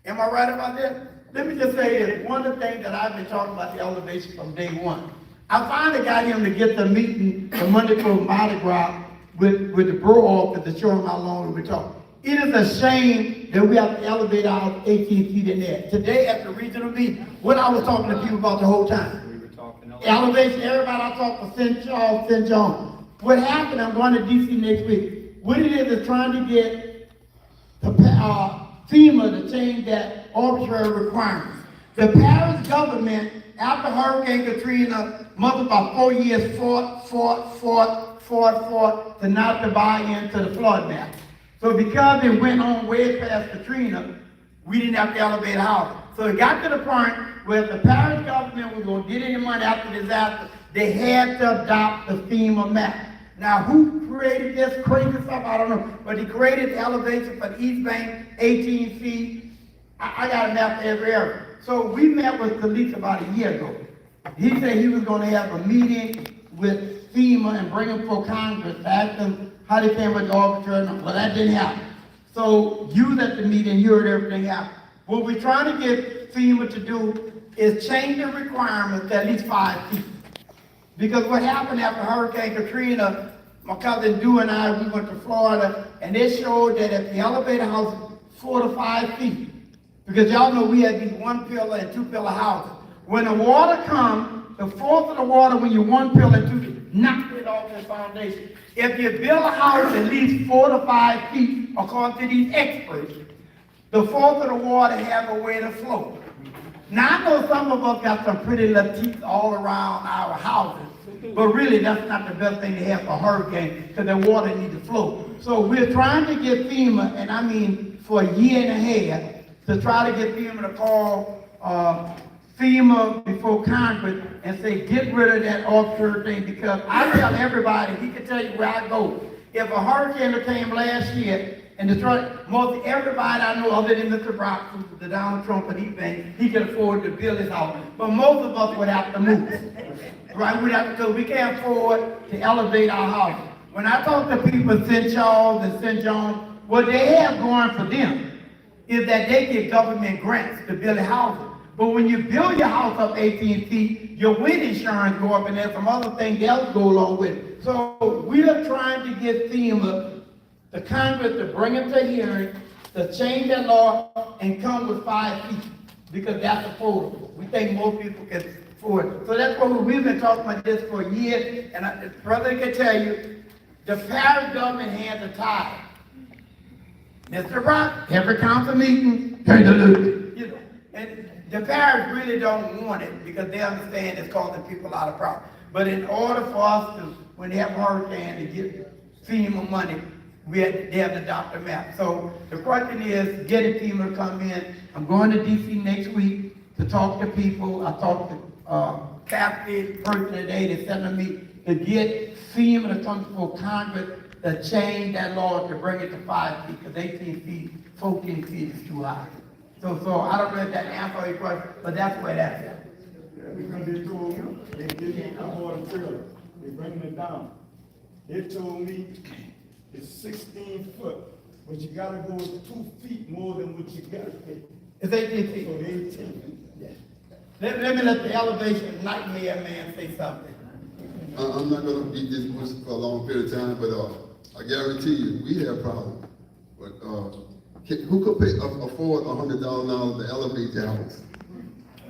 Am I right about that? Let me just say this. One of the things that I've been talking about the elevation from day one. I finally got him to get the meeting, the Monday for Mardi Gras, with the borough office to show him how long we talk. It is a shame that we have to elevate our 18 feet in there. Today at the regional meeting, what I was talking to people about the whole time. We were talking elevation, everybody I talked for St. Charles, St. John. What happened, I'm going to DC next week. What it is trying to get the FEMA to change that arbitrary requirement. The parish government, after Hurricane Katrina, mother about 4 years fought to not to buy into the flood map. So because it went on way past Katrina, we didn't have to elevate housing. So it got to the point where if the parish government was going to get any money after the disaster, they had to adopt the FEMA map. Now, who created this crazy stuff? I don't know. But he created the elevation for the East Bank, 18 feet. I got a map for every area. So we met with Khalid about a year ago. He said he was going to have a meeting with FEMA and bring them for Congress to ask them how they came with the arbitrary. Well, that didn't happen. So you was at the meeting, you heard everything happen. What we're trying to get FEMA to do is change the requirements to at least 5 feet. Because what happened after Hurricane Katrina, my cousin Dew and I, we went to Florida, and they showed that if the elevator house is 4 to 5 feet, because y'all know we had these 1 pillar and 2 pillar houses. When the water comes, the force of the water, when you're 1 pillar and 2 pillar, knocks it off the foundation. If you build a house at least 4 to 5 feet, according to these experts, the force of the water have a way to flow. Now I know some of us got some pretty latiques all around our houses, but really that's not the best thing to have for a hurricane, because the water needs to flow. So we're trying to get FEMA, and I mean for a year and a half, to try to get FEMA to call FEMA before Congress and say, get rid of that arbitrary thing, because I tell everybody, he can tell you where I go. If a hurricane came last year and destroyed most everybody I know other than Mr. Brock, who's the Donald Trump and he can afford to build his house. But most of us would have to move. Right? We'd have to, because we can't afford to elevate our house. When I talk to people in St. Charles and St. John, what they have going for them is that they get government grants to build a house. But when you build your house up 18 feet, your wind insurance go up, and there's some other things else go along with it. So we are trying to get FEMA, the Congress, to bring it to hearing, to change that law and come with 5 feet, because that's affordable. We think most people can afford it. So that's what we've been talking about this for a year, and the president can tell you, The parish government hands are tied. Mr. Rock, every council meeting, turn the loop. You know, and the parish really don't want it because they understand it's causing people a lot of problems. But in order for us to, when they have a hurricane, to get FEMA money, they have to adopt a map. So the question is getting FEMA to come in. I'm going to DC next week to talk to people. I talked to Kathy, person today, they sent me to get FEMA to come before Congress to change that law to bring it to 5 feet, because 18 feet, 14 feet is too high. So I don't know if that answers your question, but that's where that's at. Because they told me, they didn't afford a trailer, they bringing it down. They told me it's 16 foot, but you gotta go 2 feet more than what you gotta pay. It's 18 feet. So 18. Yeah. Let me let the elevation nightmare man say something. I'm not gonna beat this bush for a long period of time, but I guarantee you, we have problems. But who could afford $100,000 to elevate their house?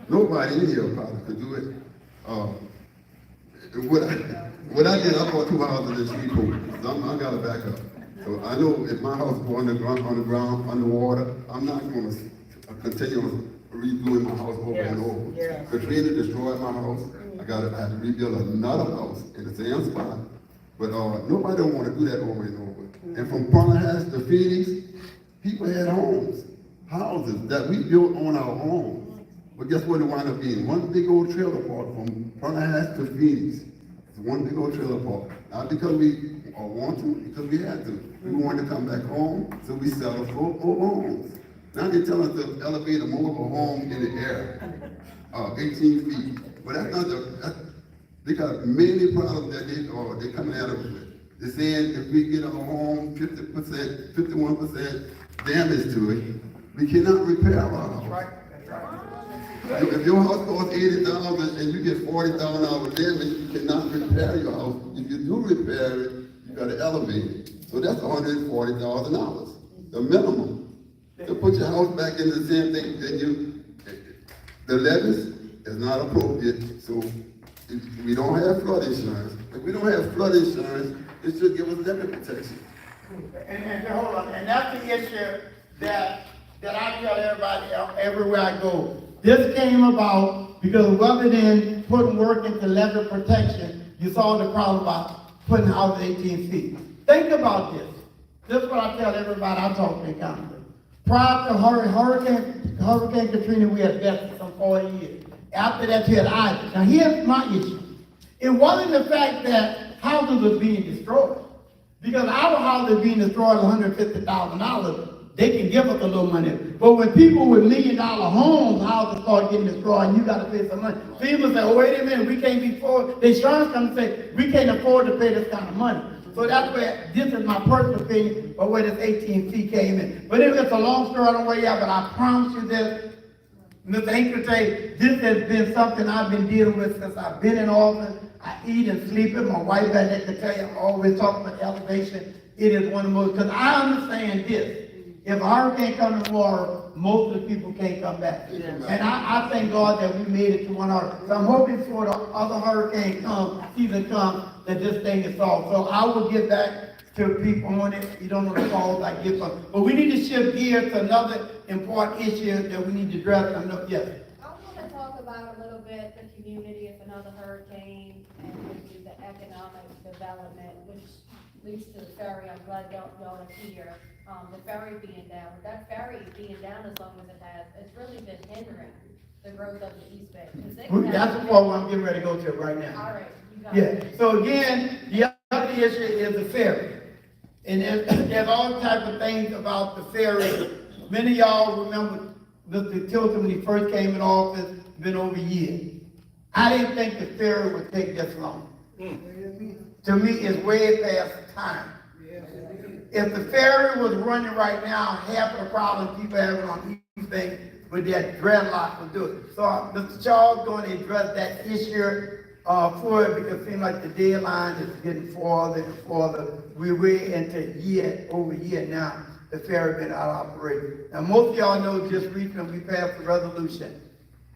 Nobody in here probably could do it. What I did, I bought 2 houses in Shreveport. I gotta back up. So I know if my house go on the ground, underwater, I'm not gonna continue redoing my house over and over. Yeah. Katrina destroyed my house. I had to rebuild another house in the same spot. But nobody don't want to do that over and over. And from Plaquemines to Phoenix, people had houses that we built on our own. But guess what it wound up being? One big old trailer park from Plaquemines to Phoenix. It's one big old trailer park. Not because we want to, because we had to. We wanted to come back home, so we settled for homes. Now they're telling us to elevate a mobile home in the air, 18 feet. But that's not they got many problems that they're coming at us with. They're saying if we get our home 50%, 51% damage to it, we cannot repair our house. That's right. If your house costs $80,000 and you get $40,000 damage, you cannot repair your house. If you do repair it, you gotta elevate it. So that's $140,000, the minimum. To put your house back into the same thing, then the levies is not appropriate. So if we don't have flood insurance, it should give us levy protection. And hold on, and that's the issue that I tell everybody everywhere I go. This came about because rather than putting work into levee protection, you solved the problem about putting houses 18 feet. Think about this. This is what I tell everybody I talk to in Canada. Prior to Hurricane Katrina, we had deaths for some 40 years. After that, you had Isaac. Now here's my issue. It wasn't the fact that houses were being destroyed. Because our house is being destroyed $150,000. They can give us a little money. But when people with $1 million homes, houses start getting destroyed, and you got to pay some money. FEMA say, oh, wait a minute, we can't afford. The insurance company say, we can't afford to pay this kind of money. So that's where, this is my personal opinion, but where this 18 feet came in. But anyway, it's a long story, I don't know where you are, but I promise you this, Mr. Hinkley, this has been something I've been dealing with since I've been in office. I eat and sleep it. My wife back there can tell you, I'm always talking about elevation. It is one of the most, because I understand this. If a hurricane comes in water, most of the people can't come back. Yes. And I thank God that we made it to 1 hour. So I'm hoping for the other hurricane season comes, that this thing is solved. So I will get back to people on it. You don't know the calls I get from. But we need to shift gears to another important issue that we need to address. Yes. I want to talk about a little bit the community if another hurricane and maybe the economic development, which leads to the ferry. I'm glad y'all are here. The ferry being down. With that ferry being down as long as it has, it's really been hindering the growth of the East Bay. That's the part I'm getting ready to go to right now. All right, you got Yeah. it. So again, the other issue is the ferry. And there's all types of things about the ferry. Many of y'all remember Mr. Tilton when he first came in office, been over a year. I didn't think the ferry would take this long. To me, it's way past time. If the ferry was running right now, half of the problem people have on East Bay with that dreadlock would do it. So Mr. Charles going to address that issue for it because it seems like the deadline is getting farther and farther. We're into over a year now, the ferry been out of operation. Now most of y'all know just recently we passed a resolution,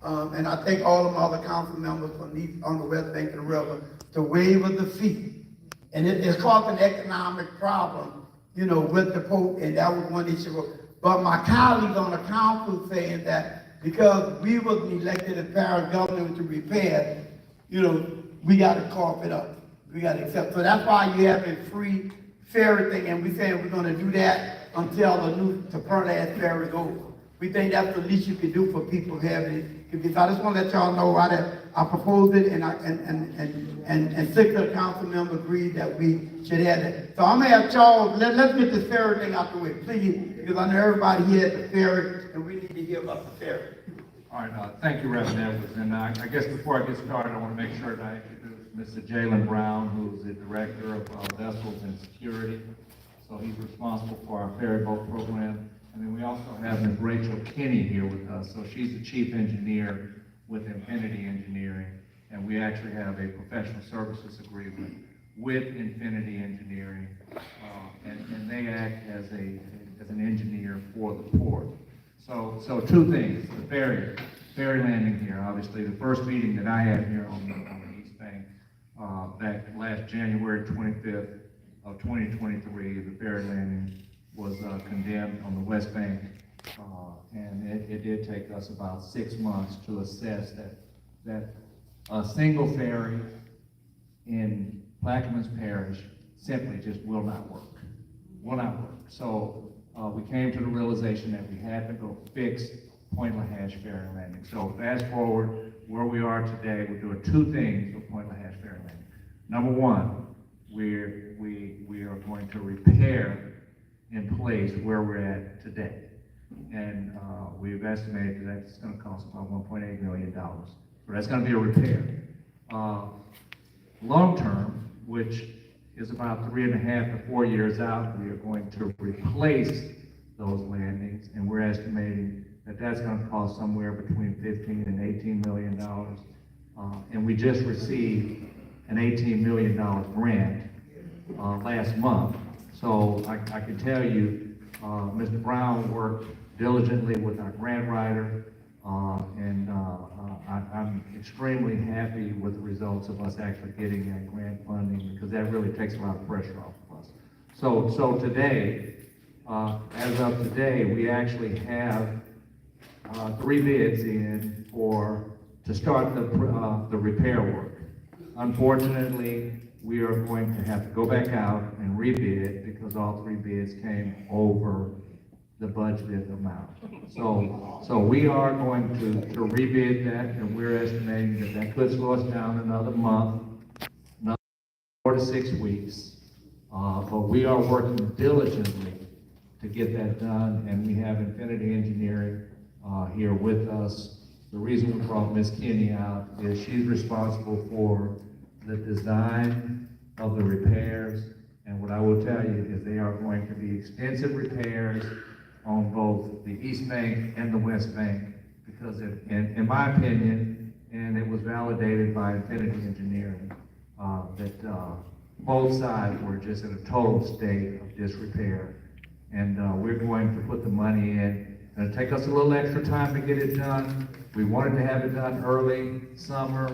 and I thank all of my other council members on the west bank of the river to waive the fee. And it's causing economic problem, you know, with the port, and that was one issue. But my colleagues on the council saying that because we was elected as parish government to repair, you know, we gotta carve it up. We gotta accept. So that's why you have a free ferry thing, and we saying we're gonna do that until the new Plaquemines Parish is over. We think that's the least you can do for people having it. Because I just want to let y'all know I proposed it, and 6 of the council members agreed that we should have it. So I'm gonna have Charles, let's get this ferry thing out the way, please, because I know everybody here at the ferry, and we need to hear about the ferry. All right, thank you, Reverend Edwards. And I guess before I get started, I want to make sure that I introduce Mr. Jalen Brown, who's the Director of Vessels and Security. So he's responsible for our ferry boat program. And then we also have Ms. Rachel Kinney here with us. So she's the Chief Engineer with Infinity Engineering. And we actually have a professional services agreement with Infinity Engineering. And they act as an engineer for the port. So two things, the ferry landing here, obviously, the first meeting that I had here on the East Bank, back last January 25th of 2023, the ferry landing was condemned on the West Bank, and it did take us about 6 months to assess that a single ferry in Plaquemines Parish simply just will not work. So we came to the realization that we had to go fix Point LaHash ferry landing. So fast forward where we are today, we're doing two things with Point LaHash ferry landing. Number one, we are going to repair in place where we're at today. And we've estimated that that's going to cost about $1.8 million. So that's going to be a repair. Long term, which is about 3.5 to 4 years out, we are going to replace those landings, and we're estimating that that's going to cost somewhere between $15 and $18 million. And we just received an $18 million grant last month. So I can tell you, Mr. Brown worked diligently with our grant writer, and I'm extremely happy with the results of us actually getting that grant funding, because that really takes a lot of pressure off of us. So today, as of today, we actually have 3 bids in to start the repair work. Unfortunately, we are going to have to go back out and rebid because all 3 bids came over the budgeted amount. So we are going to rebid that, and we're estimating that could slow us down another month, another 4 to 6 weeks. But we are working diligently to get that done, and we have Infinity Engineering here with us. The reason we brought Ms. Kinney out is she's responsible for the design of the repairs, and what I will tell you is they are going to be extensive repairs on both the East Bank and the West Bank, because in my opinion, and it was validated by Infinity Engineering, that both sides were just in a total state of disrepair. And we're going to put the money in. It'll take us a little extra time to get it done. We wanted to have it done early summer.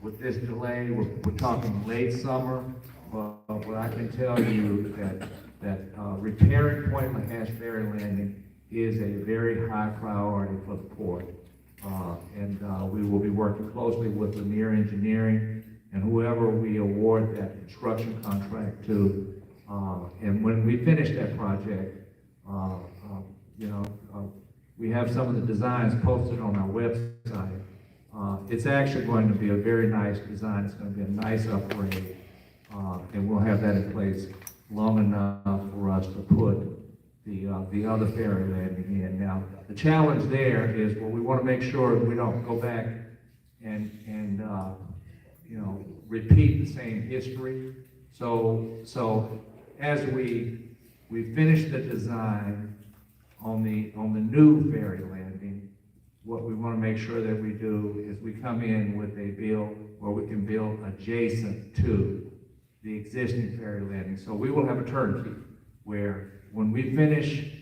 With this delay, we're talking late summer. But what I can tell you that repairing Point LaHash ferry landing is a very high priority for the port. And we will be working closely with Lanier Engineering and whoever we award that construction contract to. And when we finish that project, we have some of the designs posted on our website. It's actually going to be a very nice design. It's going to be a nice upgrade. And we'll have that in place long enough for us to put the other ferry landing in. Now, the challenge there is, well, we want to make sure that we don't go back and repeat the same history. So as we finish the design on the new ferry landing, what we want to make sure that we do is we come in with a bill where we can build adjacent to the existing ferry landing. So we will have a turnkey where when we finish,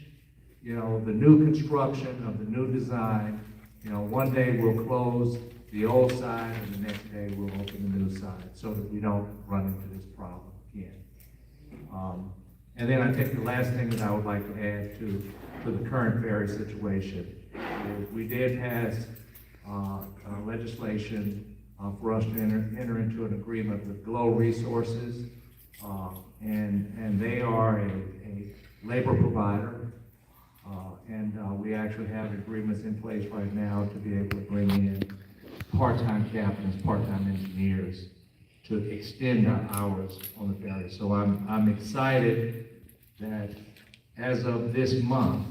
the new construction of the new design, one day we'll close the old side and the next day we'll open the new side so that we don't run into this problem. can. And then I think the last thing that I would like to add to the current ferry situation is we did pass legislation for us to enter into an agreement with Glow Resources, and they are a labor provider, and we actually have agreements in place right now to be able to bring in part-time captains, part-time engineers to extend our hours on the ferry. So I'm excited that as of this month,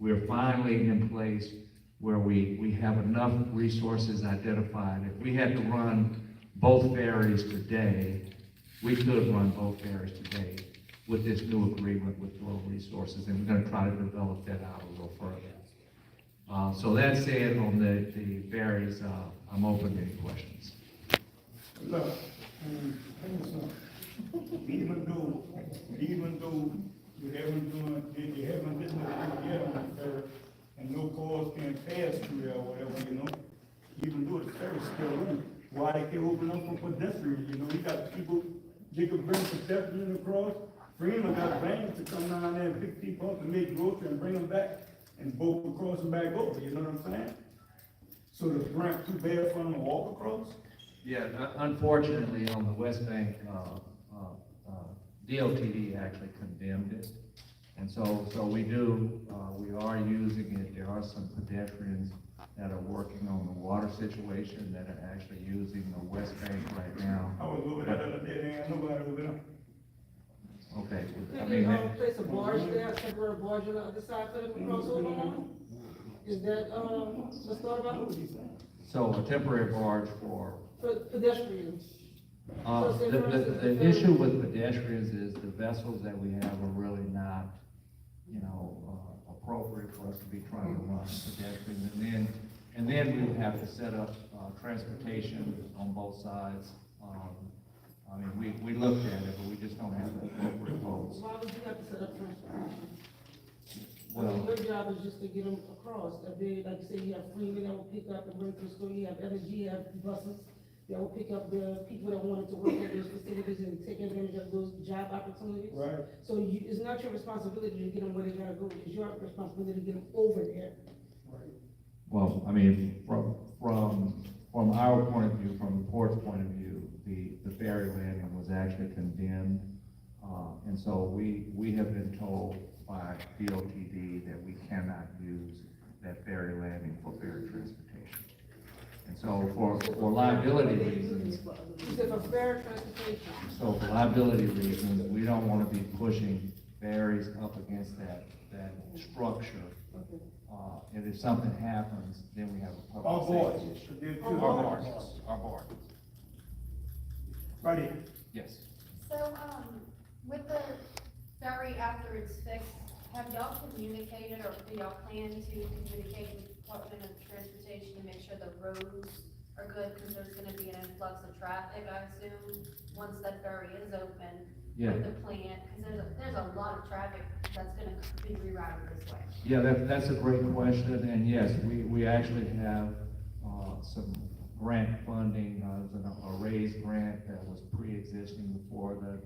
we're finally in place where we have enough resources identified. If we had to run both ferries today, we could run both ferries today with this new agreement with Glow Resources, and we're gonna try to develop that out a little further. So that said, on the ferries, I'm open to any questions. Look, even though you haven't listened to the ferry, and no cars can pass through there or whatever, you know, even though the ferry's still running, why they can't open up for pedestrians, you know, you got people, they could bring pedestrians across, FEMA got vans to come down there and pick people up and make groceries and bring them back and boat across and back over, you know what I'm saying? So the ramp too bad for them to walk across? Yeah, unfortunately, on the West Bank, DOTD actually condemned it. And so we are using it. There are some pedestrians that are working on the water situation that are actually using the West Bank right now. I was over there the other day, there ain't nobody over there. Okay, I Can mean, they, place a barge there, a temporary barge on the other side for them to cross over on? Is that, what's thought about? so a temporary barge for, For pedestrians? the issue with pedestrians is the vessels that we have are really not, appropriate for us to be trying to run pedestrians. And then we would have to set up, transportation on both sides. I mean, we looked at it, but we just don't have the appropriate boats. Why would you have to set up transportation? Well, Your job is just to get them across. Like you say, you have Freeman that will pick up and bring to the school, you have Energy, you have buses that will pick up the people that wanted to work at those facilities and take advantage of those job opportunities. Right. So it's not your responsibility to get them where they gotta go, it's your responsibility to get them over there. well, I mean, from our point of view, from the port's point of view, the ferry landing was actually condemned. And so we have been told by DOTD that we cannot use that ferry landing for ferry transportation. And so for liability reasons, You said for fair transportation. so for liability reasons, we don't want to be pushing ferries up against that structure. Okay. And if something happens, then we have a Our public boards. safety issue. They're too. Our barges, our barges, Right here. yes. So, with the ferry after it's fixed, have y'all communicated or do y'all plan to communicate with the Department of Transportation to make sure the roads are good? Because there's gonna be an influx of traffic, I assume, once that ferry is open. Yeah. With the plant, because there's a lot of traffic that's gonna be rerouted this way. Yeah, that's a great question, and yes, we actually have, some grant funding, a raised grant that was pre-existing before the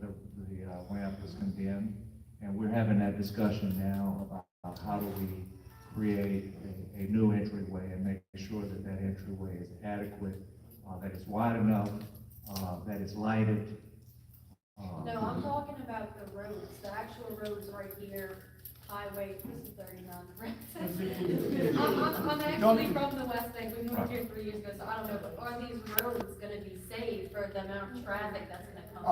ramp was condemned. And we're having that discussion now about how do we create a new entryway and make sure that that entryway is adequate, that it's wide enough, that it's lighted. No, I'm talking about the roads, the actual roads right here, highway, this is 39. I'm actually from the West Bank, we moved here 3 years ago, so I don't know, but are these roads gonna be safe for the amount of traffic that's gonna come?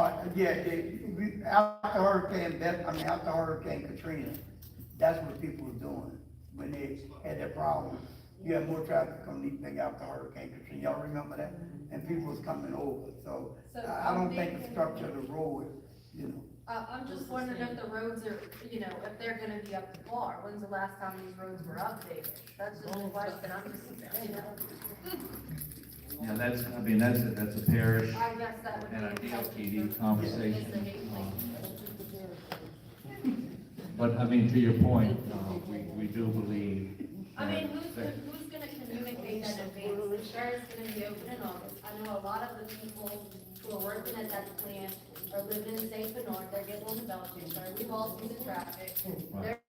After Hurricane Katrina, that's what people were doing, when they had that problem. You had more traffic coming than after Hurricane Katrina, y'all remember that? And people was coming over, so I don't think the structure of the road, I'm just wondering if the roads are, if they're gonna be up to par, when's the last time these roads were updated? That's just a question, I'm just, Yeah, that's a parish I guess that would be. and a a DOTD conversation. Yes, But I mean, to your point, we do believe. I mean, that- who's gonna communicate that in advance? The fair is gonna be open in August. I know a lot of the people who are working at that plant are living in St. Bernard, they're getting on the Belgian, sorry, we've all seen the traffic. They're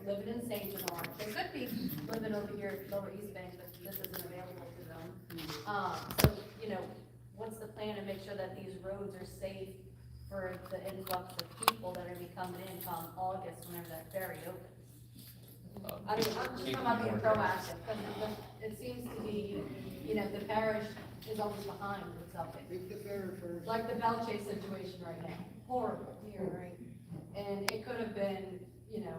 living in St. Bernard, they could be living over here at Lower East Bank, but this isn't available to them. So, you know, what's the plan to make sure that these roads are safe for the influx of people that are gonna be coming in come August, whenever that ferry opens? I mean, I'm just talking about being proactive, because it seems to be, you know, the parish is always behind with something. Like the Belche situation right now, horrible here, right? And it could have been, you know,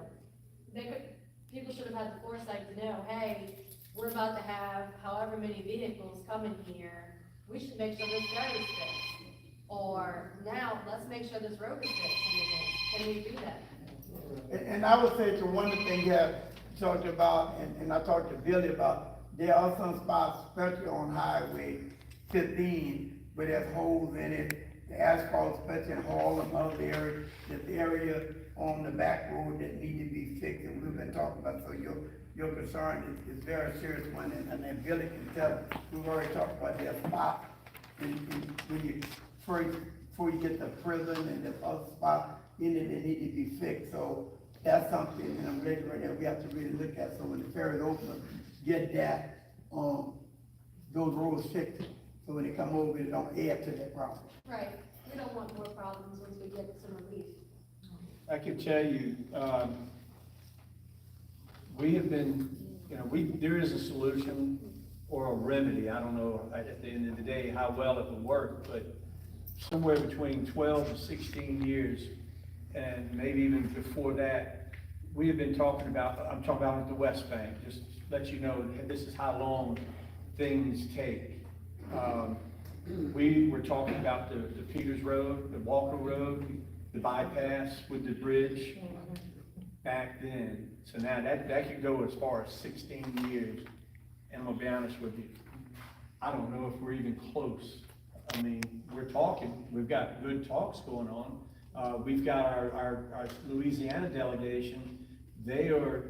people should have had the foresight to know, hey, we're about to have however many vehicles coming here, we should make sure this ferry is fixed. Or now, let's make sure this road is fixed, can we do that? And I would say to one of the things you have talked about, and I talked to Billy about, there are some spots, especially on Highway 15, where there's holes in it, the asphalt, especially in Hall and other areas, this area on the back road that need to be fixed, and we've been talking about, so your concern is very serious one, and then Billy can tell, we've already talked about that spot, and when you first, before you get to prison and the other spot, in it, they need to be fixed, so that's something, and I'm ready right now, we have to really look at, so when the ferry opens, get that, those roads fixed, so when they come over, they don't add to that problem. Right, we don't want more problems once we get some relief. I can tell you, we have been, you know, there is a solution or a remedy, I don't know at the end of the day how well it will work, but somewhere between 12 to 16 years, and maybe even before that, we have been talking about, I'm talking about the West Bank, just to let you know, this is how long things take. We were talking about the Peters Road, the Walker Road, the bypass with the bridge back then. So now that could go as far as 16 years. And I'm gonna be honest with you, I don't know if we're even close. I mean, we're talking, we've got good talks going on. We've got our Louisiana delegation, they are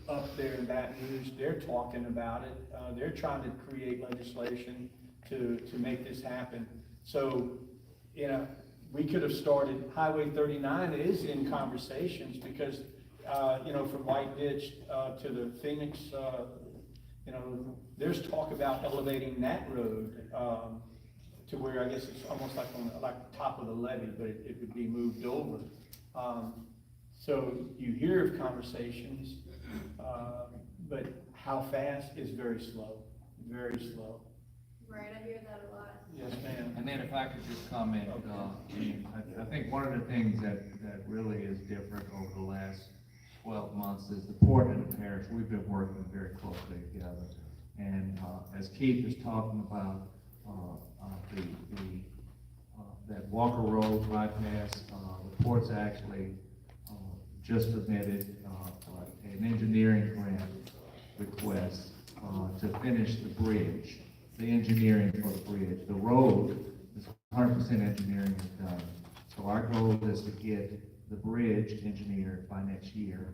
up there in Baton Rouge, they're talking about it. They're trying to create legislation to make this happen. So, you know, we could have started, Highway 39 is in conversations because, you know, from White Ditch to the Phoenix, you know, there's talk about elevating that road to where I guess it's almost like on the top of the levee, but it would be moved over. So you hear of conversations, but how fast is very slow, very slow. Right, I hear that a lot. Yes, ma'am. And then if I could just comment, I think one of the things that really is different over the last 12 months is the port and the parish, we've been working very closely together. And as Keith is talking about that Walker Road bypass, the port's actually just submitted an engineering grant request to finish the bridge, the engineering for the bridge. The road is 100% engineering is done. So our goal is to get the bridge engineered by next year.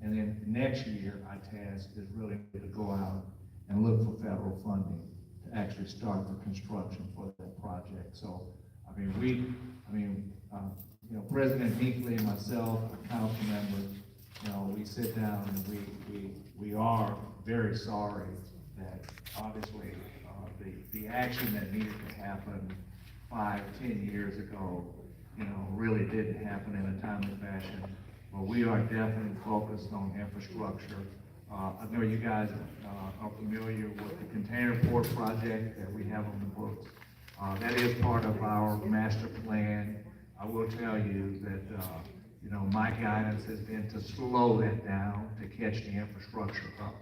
And then next year, our task is really to go out and look for federal funding to actually start the construction for that project. So, I mean, you know, President Hinckley and myself, council members, you know, we sit down and we are very sorry that obviously the action that needed to happen 5-10 years ago, you know, really didn't happen in a timely fashion. But we are definitely focused on infrastructure. I know you guys are familiar with the container port project that we have on the books. That is part of our master plan. I will tell you that, you know, my guidance has been to slow that down, to catch the infrastructure up.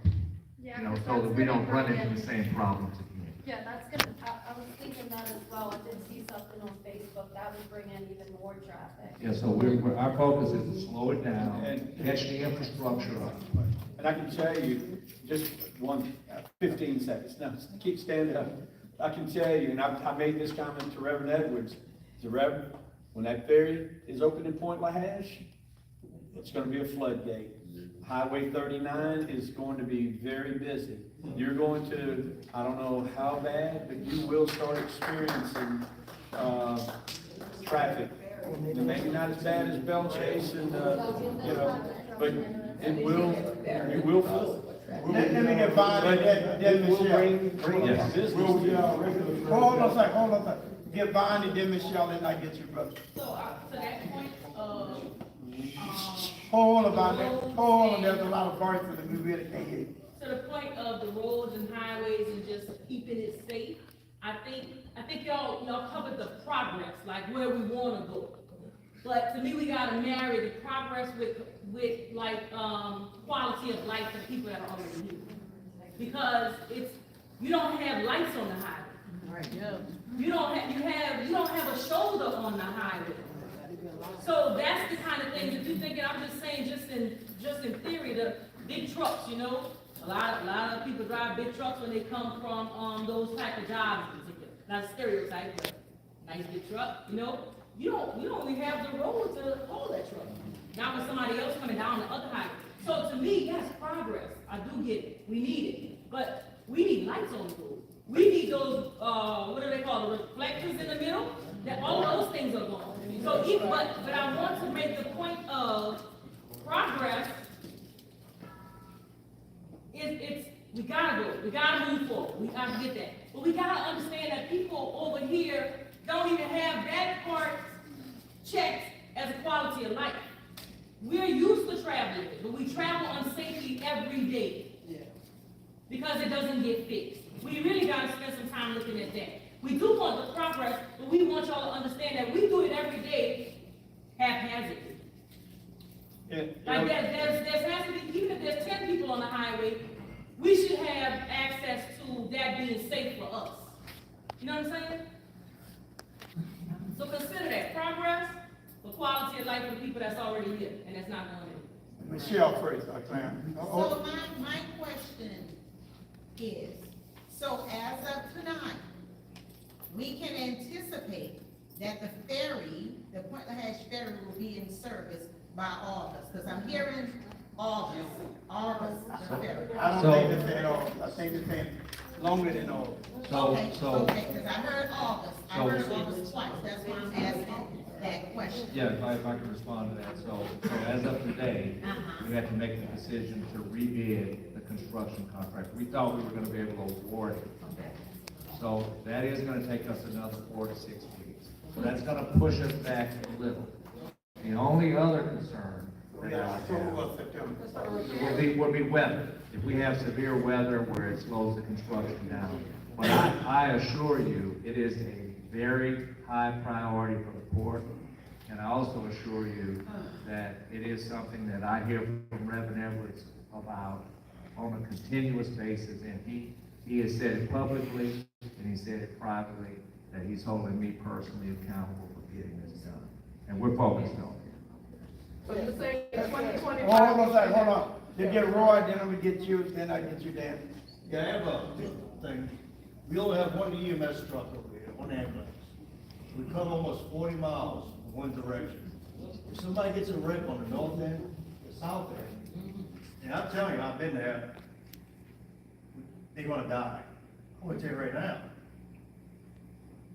Yeah, You know, so that we don't run into the same problems again. Yeah, that's gonna, I was thinking that as well, I did see something on Facebook, that would bring in even more traffic. Yeah, so our focus is to slow it down and catch the infrastructure up. And I can tell you, just 15 seconds, now, keep standing up. I can tell you, and I made this comment to Reverend Edwards, the Reverend, when that ferry is open in Point LaHash, it's gonna be a floodgate. Highway 39 is going to be very busy. You're going to, I don't know how bad, but you will start experiencing traffic Maybe not as bad as Bell Chase and, you know, but it will fill. Let me get Bonnie, then Michelle. Yes. Will we, regular? Hold on a second. Get Bonnie, then Michelle, and I get your brother. So, to that point of, Hold on about that. Hold on, there's a lot of voices that we really can't hear. to the point of the roads and highways and just keeping it safe, I think y'all covered the progress, like where we wanna go. But to me, we gotta marry the progress with like, quality of life for people that are already here. Because you don't have lights on the highway. Right, yeah. You don't have a shoulder on the highway. So that's the kind of things, if you're thinking, I'm just saying, just in theory, the big trucks, you know? A lot of people drive big trucks when they come from, those type of jobs in particular. Not a stereotype, but nice big truck, you know? You don't really have the road to hold that truck. Not with somebody else coming down the other highway. So to me, that's progress. I do get it. We need it. But we need lights on the road. We need those, what do they call, the reflectors in the middle? That all those things are gone. So but I want to make the point of progress. We gotta move forward. We gotta get that. But we gotta understand that people over here don't even have that part checked as a quality of life. We're used to traveling, but we travel unsafely every day. Because it doesn't get fixed. We really gotta spend some time looking at that. We do want the progress, but we want y'all to understand that we do it every day haphazardly. Like there's has to be, even if there's 10 people on the highway, we should have access to that being safe for us. You know what I'm saying? So consider that progress, the quality of life for the people that's already here, and that's not going in. Michelle first, Clarence. So my question is, so as of tonight, we can anticipate that the ferry, the Point LaHash ferry will be in service by August, because I'm hearing August, the ferry. I don't think they're saying August. I think they're saying longer than August. Okay, because I heard August, August twice, that's why I'm asking that question. Yeah, if I could respond to that. So as of today, we had to make the decision to rebid the construction contract. We thought we were gonna be able to award it. So that is gonna take us another 4 to 6 weeks. So that's gonna push us back a little. The only other concern that I have would be weather. If we have severe weather where it slows the construction down. But I assure you, it is a very high priority for the port. And I also assure you that it is something that I hear from Reverend Edwards about on a continuous basis. And he has said it publicly and he said it privately, that he's holding me personally accountable for getting this done. And we're focused on it. So you say 2025? Hold on. You get Roy, then I'm gonna get you, then I get you, Dan. Yeah, I have a thing. We only have one EMS truck over here, one ambulance. We cover almost 40 miles in one direction. If somebody gets a wreck on the north end, the south end, and I'm telling you, I've been there, they're gonna die. I'm gonna tell you right now.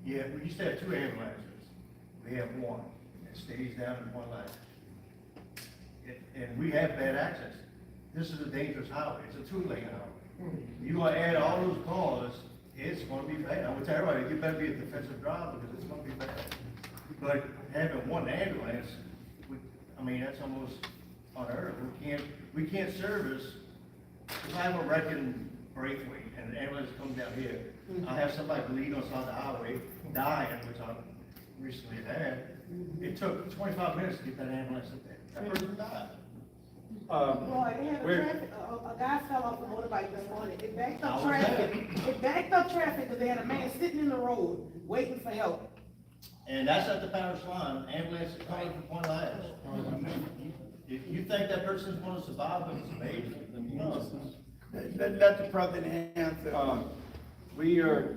Yeah, we used to have 2 ambulances. We have one. It stays down in one line. And we have bad access. This is a dangerous highway. It's a 2-lane highway. You're gonna add all those cars, it's gonna be bad. I'm gonna tell everybody, you better be a defensive driver because it's gonna be bad. But having one ambulance, that's almost unheard of. We can't service, if I have a wreck in Braithwaite and an ambulance comes down here, I have somebody bleeding on the side of the highway, dying, which I recently had. It took 25 minutes to get that ambulance up there. That person died. Boy, they had a guy fell off a motorbike this morning. It backed up traffic because they had a man sitting in the road waiting for help. And that's at the parish line, ambulance is coming from Point LaHash. If you think that person's gonna survive, it's amazing, then you know. Let the president answer. We are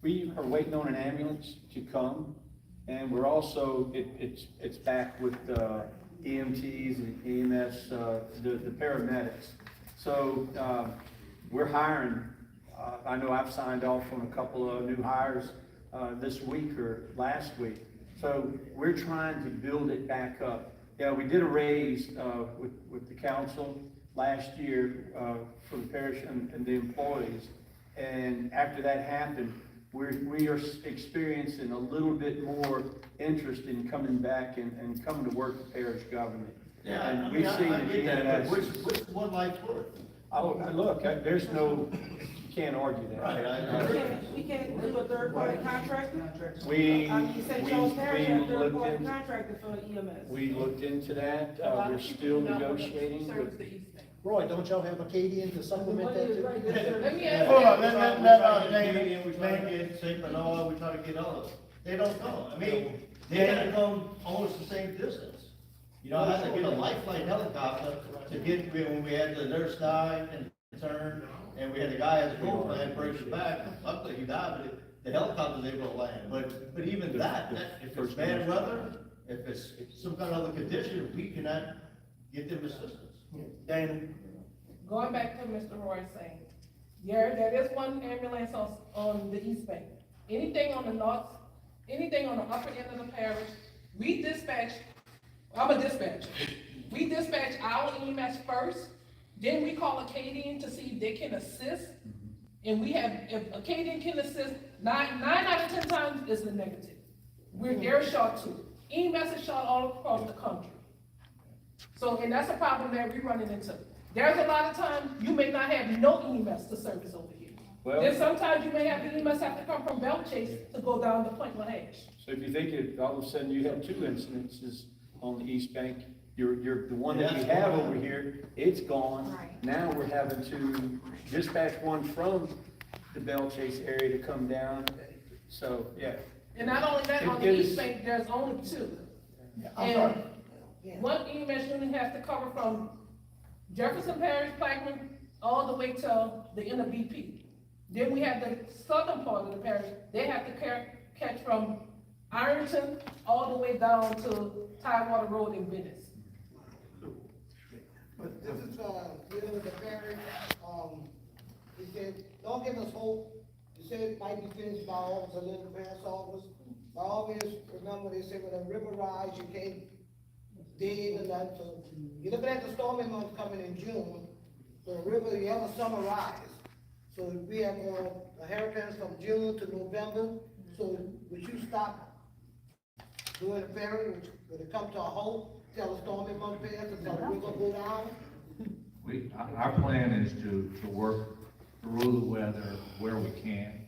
waiting on an ambulance to come, and we're also, it's back with EMTs and EMS, the paramedics. So, we're hiring, I know I've signed off on a couple of new hires, this week or last week. So we're trying to build it back up. Yeah, we did a raise, with the council last year, for the parish and the employees. And after that happened, we are experiencing a little bit more interest in coming back and coming to work for parish government. Yeah, And I mean, we've seen I it get that, EMS. but which one life's worth? Oh, look, there's no, you can't argue that. Right, We can't do a third-party contractor? We, I mean, St. Charles Parish had a we looked third-party in, contractor for EMS. we looked into that, we're still negotiating with. Roy, don't y'all have Acadian to supplement that too? Let me ask Hold you. on, let Canadian, we try to get St. Bernard, we try to get others. They don't come. I mean, they had to come almost the same distance. You know, I had to get a lifeline helicopter to get, when we had the nurse die and turn, and we had the guy at the gold plan break his back. Luckily, he died, but the helicopter was able to land. But even that, if it's bad weather, if it's some kind of other condition, we cannot get them assistance. Dana? Going back to Mr. Roy saying, yeah, there is one ambulance on the east bank. Anything on the north, anything on the upper end of the parish, we dispatch, I'm a dispatcher. We dispatch our EMS first, then we call Acadian to see if they can assist. And we have, if Acadian can assist, nine out of 10 times is the negative. They're short too. EMS is short all across the country. So, and that's a problem that we're running into. There's a lot of times you may not have no EMS to service over here. Well- Then sometimes you may have the EMS have to come from Belchase to go down to Point LaHash. So if you think it, all of a sudden you have two incidences on the east bank, you're, the one that we have over here, it's gone. Right. Now we're having to dispatch one from the Belchase area to come down, so, yeah. And not only that, on the It is- east bank, there's only two. I'm sorry. And one EMS unit has to cover from Jefferson Parish, Plaquemines, all the way to the end of BP. Then we have the southern part of the parish, they have to catch from Ironton all the way down to Tidewater Road in Venice. This is, dealing with the parish, he said, don't give us hope. He said it might be finished by August, a little past August. I always remember they said when a river rise, you can't dig and that, so you're looking at the stormy months coming in June, so the river, you have a summer rise. So we have, the hurricanes from June to November, so would you stop doing the ferry, would it come to a halt, till the stormy month pass, until the river go down? Our plan is to work through the weather where we can.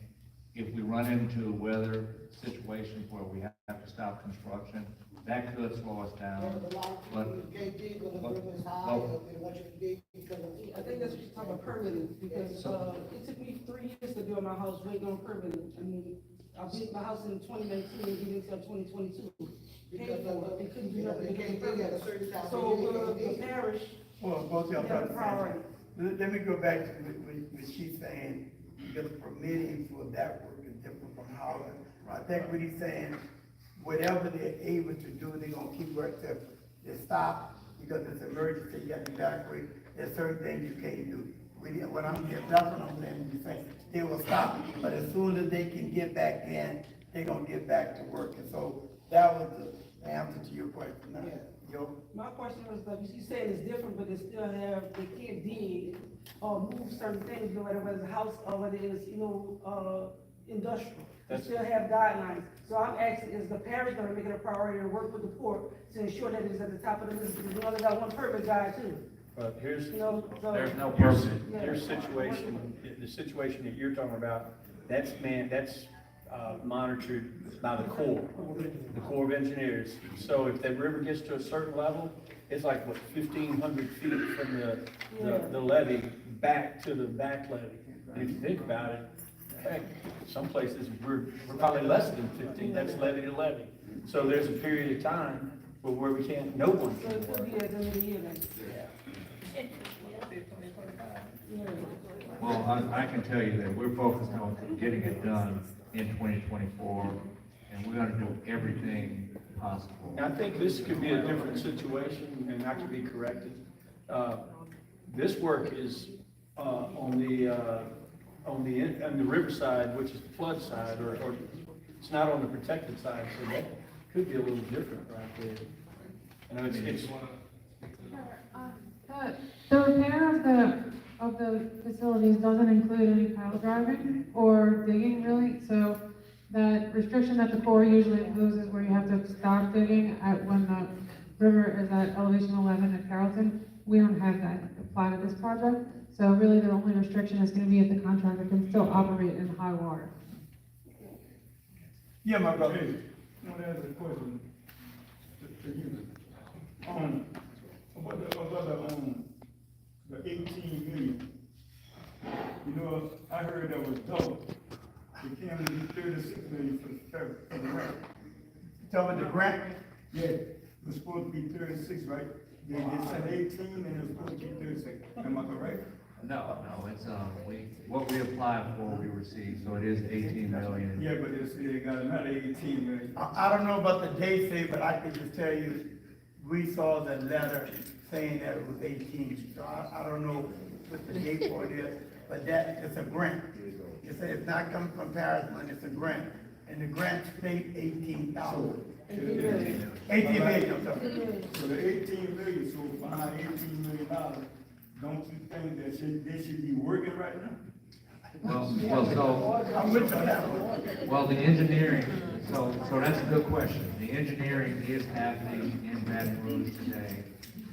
If we run into weather situations where we have to stop construction, that could slow us down. There's a lot of But- people who can't dig when the but- river is high, but- or they want you to dig because of. I think that's what you're talking about permitting, because, it took me 3 years to build my house waiting on permitting. I mean, I built my house in 2019 and did it until 2022. Paid for it, they couldn't do nothing. They can't dig at a certain time. So, the parish, Well, both of y'all Yeah, got the priority. same. Let me go back to what she's saying, because permitting for that work is different from housing. I think what he's saying, whatever they're able to do, they're gonna keep work to stop, because it's emergency, you have to evacuate, there's certain things you can't do. What I'm getting, that's what I'm saying, you're saying, they will stop, but as soon as they can get back in, they're gonna get back to work, and so that was the answer to your question. Now, Yo, my question was, like, you said it's different, but they still have, they can't dig or move certain things, no matter whether it's a house or whether it's, industrial. They That's- still have guidelines. So I'm asking, is the parish gonna make it a priority to work with the port to ensure that it's at the top of the list? Because we only got one permit guy too. But here's, You know, so- there's no Your- permit. yeah. Your situation, the situation that you're talking about, that's monitored by the Corps of Engineers. So if that river gets to a certain level, it's like, 1,500 feet from the levee back to the back levee. And if you think about it, heck, some places, we're probably less than 15, that's levee to levee. So there's a period of time where we can't, no one So can it could work. be at the end of the year then. Yeah. Well, I can tell you that we're focused on getting it done in 2024, and we're gonna do everything possible. I think this could be a different situation, and I could be corrected. This work is, on the riverside, which is the flood side, or it's not on the protected side, so could be a little different right there. I know it's, The repair of the facilities doesn't include any pile driving or digging really, so that restriction that the Corps usually imposes where you have to stop digging when the river is at elevation 11 at Carrollton, we don't have that applied to this project. So really the only restriction is gonna be if the contractor can still operate in high water. Yeah, my brother. Hey, I want to ask a question to you. About the 18 million. You know, I heard that was double. It came to be 36 million for the grant. Tell me the grant? Yeah, it was supposed to be 36, right? They said 18 and it was supposed to be 36. Am I correct? No, it's, what we applied for, we received, so it is 18 million. Yeah, but they got another 18 million. I don't know about the date say, but I can just tell you, we saw the letter saying that it was 18. So I don't know what the date for it is, but that, it's a grant. It said it's not coming from Paris money, it's a grant. And the grant state 18,000. 18 million, I'm sorry. So the 18 million, so behind $18 million, don't you think that they should be working right now? I'm with you on that one. Well, the engineering, so that's a good question. The engineering is happening in Baton Rouge today,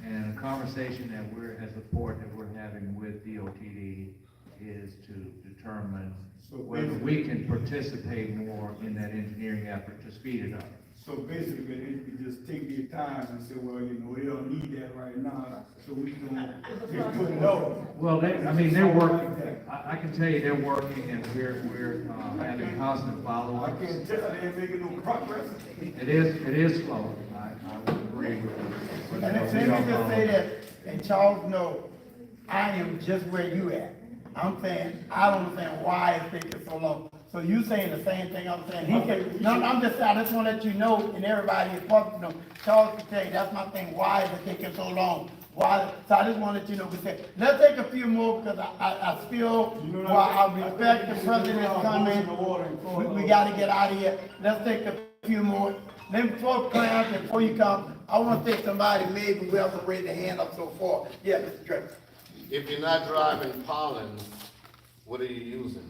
and a conversation that as a board that we're having with DOTD is to determine whether we can participate more in that engineering effort to speed it up. So basically, they could just take their time and say, well, you know, we don't need that right now, so we can just put it over. Well, they're working. I can tell you they're working, and we're having constant follow-up. I can't tell, they ain't making no progress. It is slow. I would agree with you. And let me just say that, and Charles, no, I am just where you at. I'm saying, I don't understand why it's taking so long. So you saying the same thing I'm saying? I just want to let you know, and everybody is public, know, Charles can tell you, that's my thing, why is it taking so long? Why? So I just want to let you know, let's take a few more, because I feel, while I respect the president's coming, we got to get out of here. Let's take a few more. Then before Clarence, before you come, I want to think somebody maybe we have to raise their hand up so far. Yeah, Mr. Drake. If you're not driving pollen, what are you using?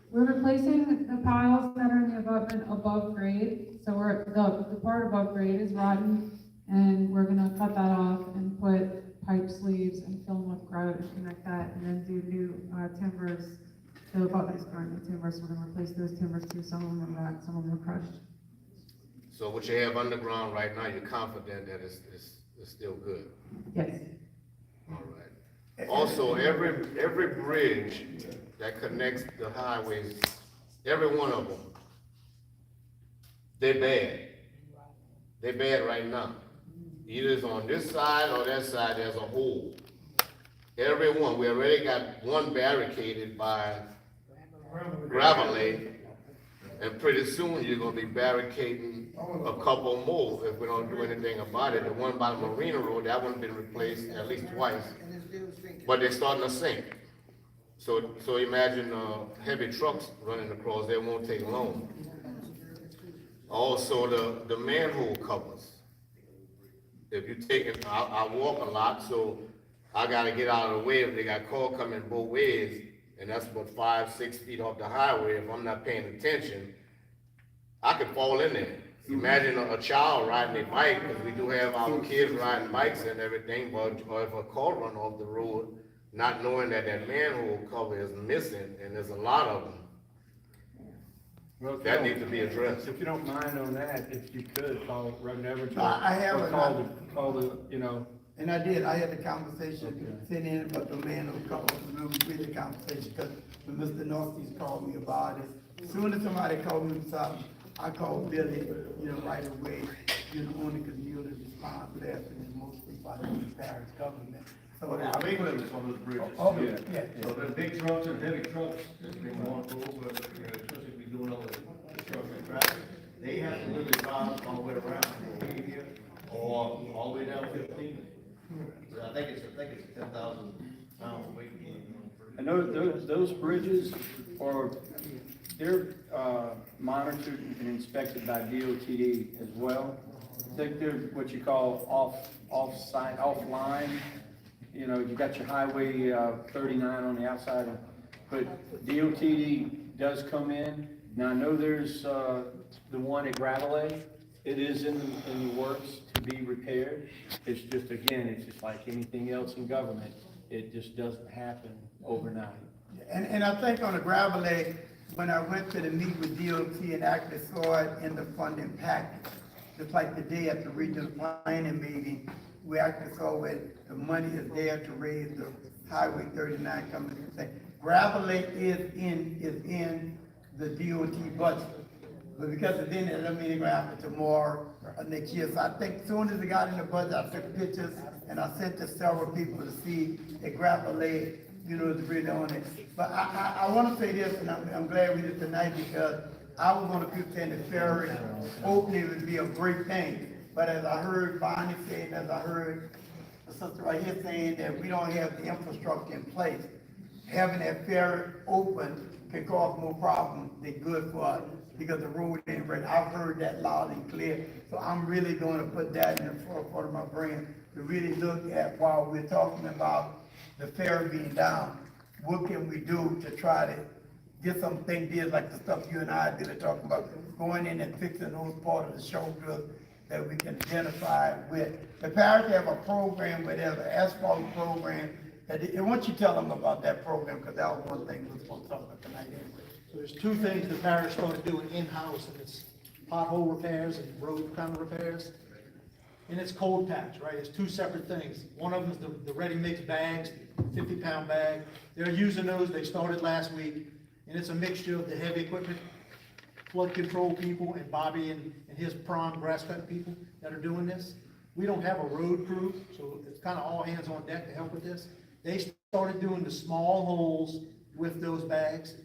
We're replacing the piles that are in the abutment above grade, so the part above grade is rotten, and we're gonna cut that off and put pipe sleeves and fill them with grout and connect that, and then do new timbers. The abutment's currently timbers, so we're gonna replace those timbers too. Some of them are rotten, some of them are crushed. So what you have underground right now, you're confident that it's still good? Yes. All right. Also, every bridge that connects the highways, every one of them, they're bad. They're bad right now. Either it's on this side or that side, there's a hole. Every one, we already got one barricaded by gravel lane, and pretty soon you're gonna be barricading a couple more if we don't do anything about it. The one by the Marina Road, that one's been replaced at least twice, but they're starting to sink. So imagine heavy trucks running across, they won't take long. Also, the manhole covers. If you take it, I walk a lot, so I gotta get out of the way if they got car coming both ways, and that's about 5-6 feet off the highway. If I'm not paying attention, I could fall in there. Imagine a child riding a bike, because we do have our kids riding bikes and everything, but or if a car run off the road, not knowing that manhole cover is missing, and there's a lot of them. Well, that needs to be addressed. If you don't mind on that, if you could call Reverend Everett. I have call the, you know. And I did, I had the conversation, sitting in, but the man who called, remember, we had the conversation, because when Mr. Northeast called me about it, as soon as somebody called me something, I called Billy, right away, only because he would respond to that, and it's mostly by the parish government. So Lakeland is one of those bridges. Oh, yeah. So the big trucks and heavy trucks, that's been going over, especially if we doing all the construction traffic, they have to really drive all the way around, here, or all the way down 15. So I think it's 10,000 pounds weight. And those bridges are they're, monitored and inspected by DOTD as well. I think they're what you call off-site, offline. You know, you got your highway, 39 on the outside, but DOTD does come in. Now, I know there's, the one at Gravelay, it is in the works to be repaired. It's just, again, it's just like anything else in government, it just doesn't happen overnight. And I think on the Gravelay, when I went to the meet with DOT and actually saw it in the funding package, just like the day at the regional planning meeting, we actually saw where the money is there to raise the Highway 39 coming to say, Gravelay is in the DOT budget. But because it's in there, that means it's gonna happen tomorrow or next year. So I think as soon as it got in the budget, I took pictures and I sent to several people to see that Gravelay, you know, is really on it. But I wanna say this, and I'm glad we did tonight, because I was gonna keep saying the ferry opening would be a great thing. But as I heard Bonnie say, and as I heard the sister right here saying that we don't have the infrastructure in place, having that ferry open can cause more problems than good for us, because the road ain't ready. I've heard that loud and clear. So I'm really gonna put that in the forefront of my brain, to really look at, while we're talking about the ferry being down, what can we do to try to get some things did, like the stuff you and I did, talking about going in and fixing those part of the shoulders that we can identify with. The parish have a program where there's an asphalt program, and once you tell them about that program, because that was one thing we were supposed to talk about tonight anyway. So there's two things the parish started doing in-house, and it's pothole repairs and road kind of repairs. And it's cold patch, right? It's two separate things. One of them is the ready-mix bags, 50-pound bag. They're using those, they started last week, and it's a mixture of the heavy equipment, flood control people, and Bobby and his prime grass cutting people that are doing this. We don't have a road crew, so it's kind of all hands on deck to help with this. They started doing the small holes with those bags.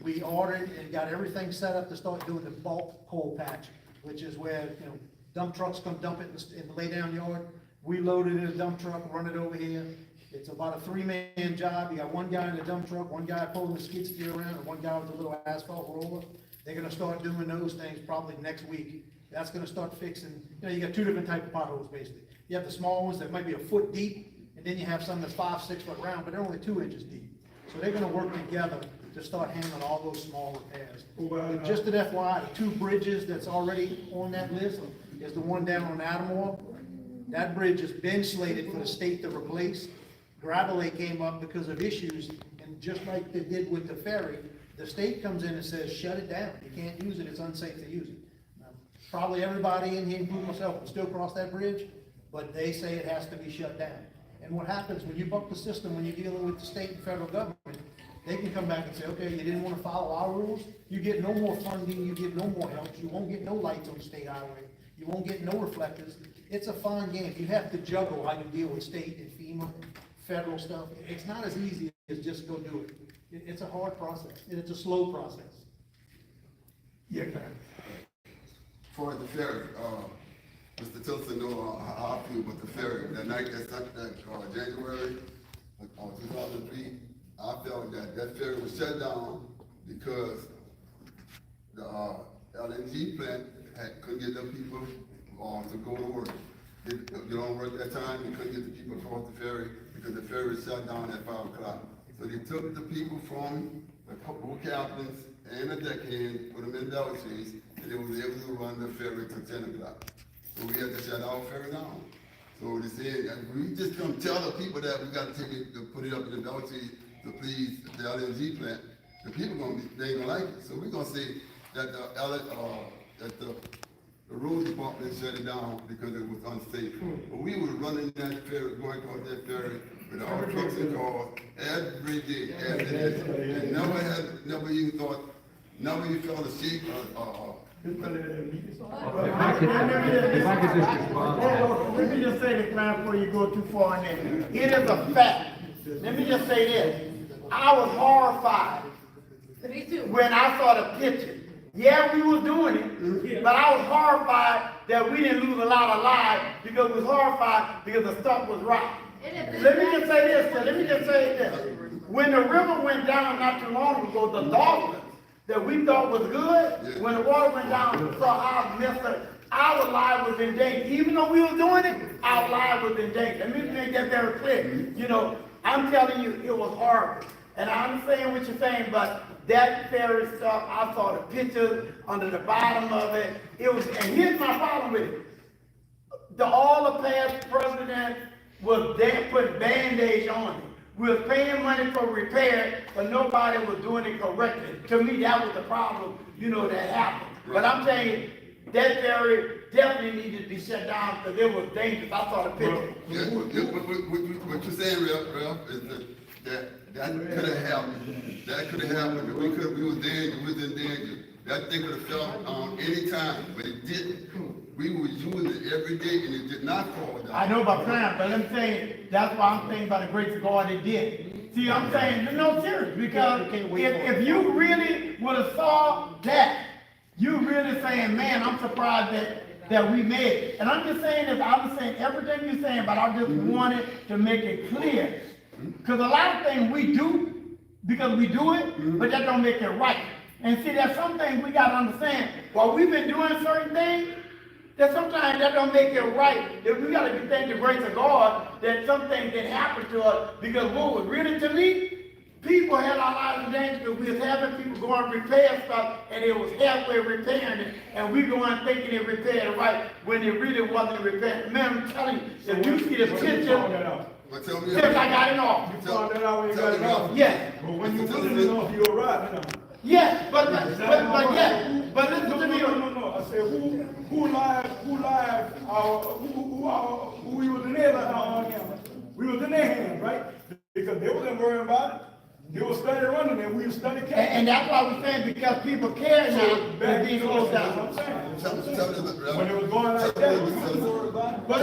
We ordered and got everything set up to start doing the bulk coal patch, which is where, you know, dump trucks come dump it in the lay down yard. We load it in a dump truck, run it over here. It's about a 3-man job. You got one guy in the dump truck, one guy pulling the skid steer around, and one guy with a little asphalt roller. They're gonna start doing those things probably next week. That's gonna start fixing, you know, you got two different types of potholes basically. You have the small ones that might be a foot deep, and then you have some that's 5-6 foot round, but they're only 2 inches deep. So they're gonna work together to start handling all those small repairs. But just an FYI, the 2 bridges that's already on that list is the one down on Adamore. That bridge has been slated for the state to replace. Gravelay came up because of issues, and just like they did with the ferry, the state comes in and says, shut it down. You can't use it, it's unsafe to use it. Now, probably everybody in here, including myself, will still cross that bridge, but they say it has to be shut down. And what happens when you buck the system, when you're dealing with the state and federal government, they can come back and say, okay, you didn't want to follow our rules, you get no more funding, you get no more help, you won't get no lights on the state highway, you won't get no reflectors. It's a fun game. You have to juggle how you deal with state and FEMA, federal stuff. It's not as easy as just go do it. It's a hard process, and it's a slow process. Yeah, For the ferry, Mr. Tilson know how I feel about the ferry. That night, January 2003, I felt that ferry was shut down because the LNG plant couldn't get the people to go to work. They don't work that time, they couldn't get the people across the ferry because the ferry was shut down at 5 o'clock. So they took the people from the boat captains and the deckhand, put them in Delachees, and they was able to run the ferry to 10 o'clock. So we had to shut our ferry down. So they said, we just come tell the people that we got to take it, to put it up in the Delachees to please the LNG plant. The people they ain't gonna like it. So we're gonna say that the road department shut it down because it was unsafe. But we were running that ferry, going across that ferry with our trucks and cars every day, and never even thought, never even felt ashamed. Let me just say this, man, before you go too far in there. It is a fact. Let me just say this. I was horrified when I saw the picture. Yeah, we were doing it, but I was horrified that we didn't lose a lot of lives because we was horrified because the stuff was right. Let me just say this. When the river went down not too long ago, the dolphins that we thought was good, when the water went down, so our method, our life was in danger. Even though we were doing it, our life was in danger. Let me make that very clear. You know, I'm telling you, it was horrible. And I understand what you're saying, but that ferry stuff, I saw the pictures under the bottom of it. It was, and here's my problem with it. All the past presidents was there put Band-Aids on it. We was paying money for repair, but nobody was doing it correctly. To me, that was the problem, you know, that happened. But I'm saying, that ferry definitely needed to be shut down because it was dangerous. I saw the picture. What you're saying, Ralph, is that could have happened. That could have happened. We was in danger. That thing could have fell on any time, but it didn't. We were using it every day and it did not fall down. I know about plan, but I'm saying, that's why I'm saying by the grace of God it did. See, I'm saying, no, serious, because if you really would have saw that, you really saying, man, I'm surprised that we made it. And I'm just saying this, I'm saying everything you're saying, but I just wanted to make it clear. Because a lot of things we do, because we do it, but that don't make it right. And see, there's some things we gotta understand. While we've been doing certain things, that sometimes that don't make it right. That we gotta be thanking the grace of God that some things didn't happen to us. Because what was really to me, people had our lives in danger because we was having people go and repair stuff and it was halfway repairing it. And we go on thinking it repaired it right when it really wasn't repaired. Man, I'm telling you, if you see the picture, since I got it off. You found that out when you got it off? Yes. But when you put it off, you arrived, you know. Yes, but listen to me. No. I said, who we was in their hands. We was in their hands, right? Because they wasn't worrying about it. They were studying running and we were studying cash. And that's why we're saying, because people care now, they're being closed down. When it was going like that, we wasn't worried about it. But I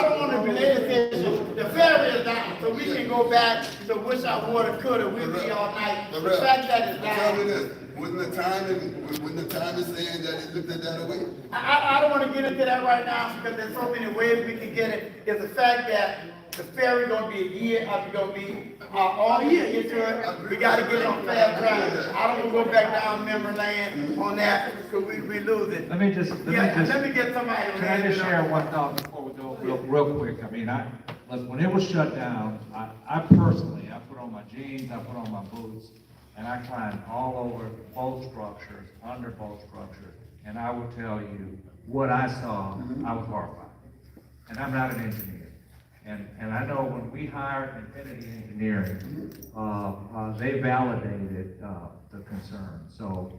don't want to belay this issue. The ferry is down, so we can go back to wish our water could, or we'll be all night. The fact that it's down. Tell me this, wasn't the time saying that it looked at that way? I don't want to get into that right now, because there's so many ways we can get it. It's the fact that the ferry gonna be a year, after gonna be all year into it. We gotta get it on fast track. I don't wanna go back down memory lane on that, because we lose it. Let me get somebody. Can I just share one thought before we go real quick? I mean, listen, when it was shut down, I personally, I put on my jeans, I put on my boots, and I climbed all over boat structures, under boat structures, and I will tell you, what I saw, I was horrified. And I'm not an engineer. And I know when we hired Infinity Engineering, they validated the concern. So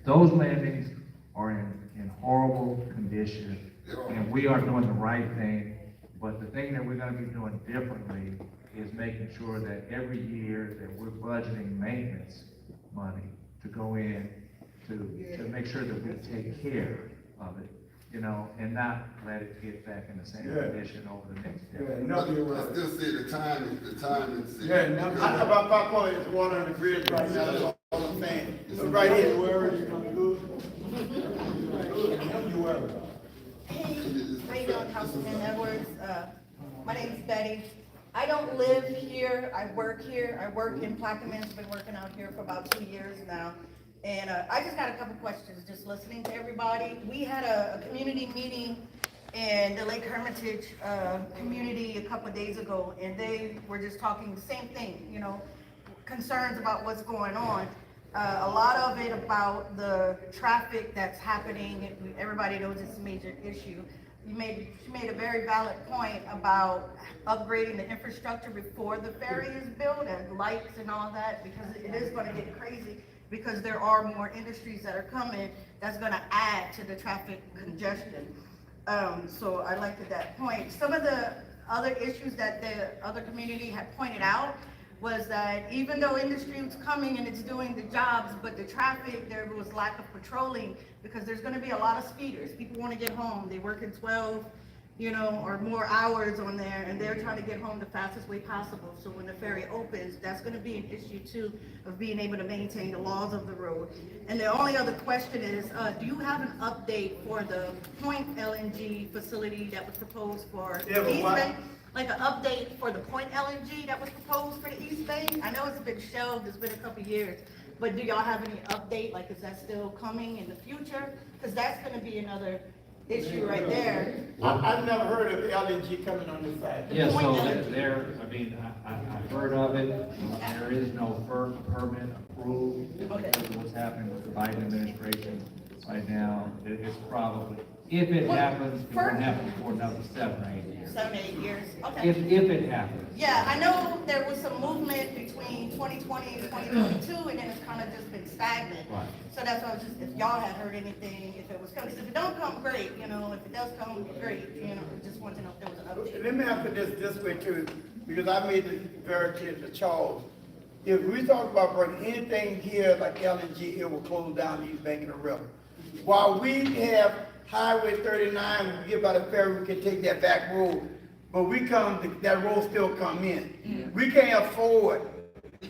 those landings are in horrible condition, and we are doing the right thing. But the thing that we're going to be doing differently is making sure that every year that we're budgeting maintenance money to go in to make sure that we take care of it. You know, and not let it get back in the same condition over the next decade. I still say the time is. I about popcorn is water on the grid right now, that's all I'm saying. It's right here. Hey, how you doing, Councilman Edwards? My name is Betty. I don't live here, I work here. I work in Plaquemines, been working out here for about 2 years now. And I just got a couple questions, just listening to everybody. We had a community meeting in the Lake Hermitage community a couple of days ago, and they were just talking the same thing, you know, concerns about what's going on. A lot of it about the traffic that's happening. Everybody knows it's a major issue. She made a very valid point about upgrading the infrastructure before the ferry is built, and lights and all that, because it is going to get crazy. Because there are more industries that are coming, that's gonna add to the traffic congestion. So I liked that point. Some of the other issues that the other community had pointed out was that even though industry was coming and it's doing the jobs, but the traffic, there was lack of patrolling, because there's gonna be a lot of speeders. People wanna get home, they work in 12, you know, or more hours on there, and they're trying to get home the fastest way possible. So when the ferry opens, that's gonna be an issue too, of being able to maintain the laws of the road. And the only other question is, do you have an update for the Point LNG facility that was proposed for the East Bay? Like an update for the Point LNG that was proposed for the East Bay? I know it's been shelved, it's been a couple years, but do y'all have any update, like, is that still coming in the future? Because that's gonna be another issue right there. I've never heard of LNG coming on this side. Yeah, so I've heard of it, there is no FERC permit approved because of what's happening with the Biden administration right now. It's probably, if it happens, it won't happen for another 7 or 8 years. 7, 8 years, okay. If it happens. Yeah, I know there was some movement between 2020 and 2022, and then it's kind of just been stagnant. Right. So that's why I was just, if y'all had heard anything, if it was coming, 'cause if it don't come, great, you know, if it does come, great, you know, just want to know if there was an update. Let me answer this way too, because I made it very clear to Charles. If we talk about bringing anything here like LNG, it will close down East Bank of the river. While we have Highway 39, we get by the ferry, we can take that back road, but that road still come in. We can't afford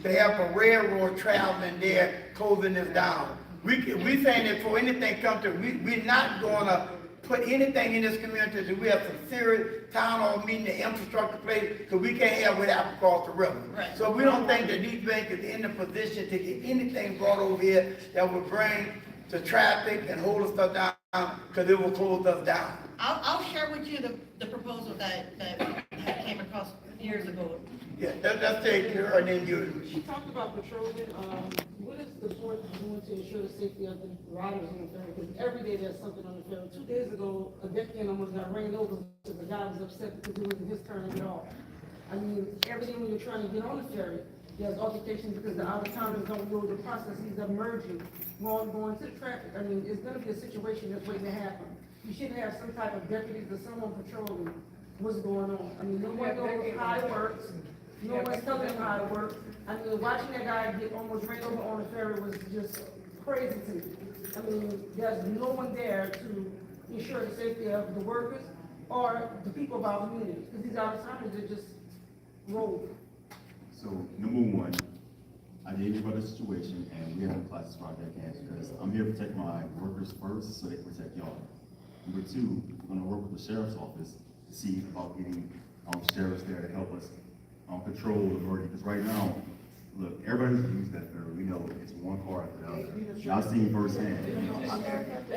to have a railroad traveling there, closing this down. We saying that for anything come to, we're not gonna put anything in this community that we have some serious town hall meeting, the infrastructure place, because we can't have without across the river. Right. So we don't think that East Bank is in the position to get anything brought over here that would bring the traffic and hold us stuff down, because it will close us down. I'll share with you the proposal that I came across years ago. Yeah, that's taken care of, and then She talked about patrolling, what is the board doing to ensure the safety of the riders on the ferry? Because every day there's something on the ferry. 2 days ago, a deckhand almost got ran over because the guy was upset because it wasn't his turn to get off. I mean, every day when you're trying to get on the ferry, there's altercations because the out-of-towners don't know the processes of merging, going to the traffic. I mean, it's gonna be a situation that's waiting to happen. You should have some type of deputies or someone patrolling what's going on. I mean, no one knows how it works. No one's telling them how it works. I mean, watching that guy get almost ran over on the ferry was just crazy to me. I mean, there's no one there to ensure the safety of the workers or the people of our community, because these out-of-towners are just rolled. So, number one, I gave you about the situation, and we haven't classified that cancer, because I'm here to protect my workers first, so they protect y'all. Number two, I'm gonna work with the sheriff's office to see about getting, sheriffs there to help us, control the murder, because right now, look, everybody who's used that ferry, we know it's one car after the other. And I've seen firsthand,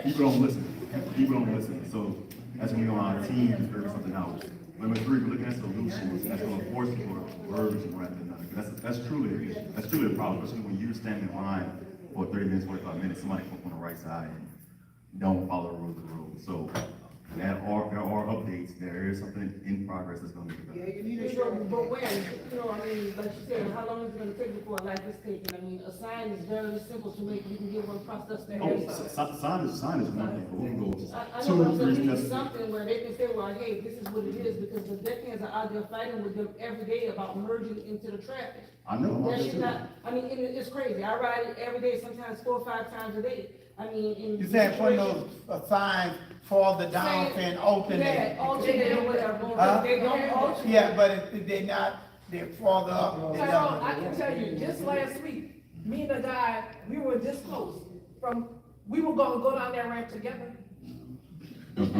people don't listen, so that's when we on our team to figure something out. Number three, we're looking at solutions that's gonna force people to merge and rather than another. That's truly a problem, especially when you're standing in line for 30 minutes, 45 minutes, somebody comes on the right side and don't follow the rules of the road. So there are updates, there is something in progress that's gonna make it better. But when, I mean, like you said, how long is it gonna take before a life is taken? I mean, a sign is very simple to make, you can get one processed there. Sign is one thing, but we can go I two know, or but three we need steps. something where they can say, well, hey, this is what it is, because the deckhands are out there fighting with them every day about merging into the traffic. I know, That should not, I mean, it's crazy, I ride it every day, sometimes 4 or 5 times a day. I mean, in. You said putting those signs farther down saying alternate. Yeah, alternate or whatever, Huh? they don't alternate. Yeah, but if they're not, they're farther up. They're Tyrone, not. I can tell you, just last week, me and the guy, we were this close we were gonna go down that ramp together. Let's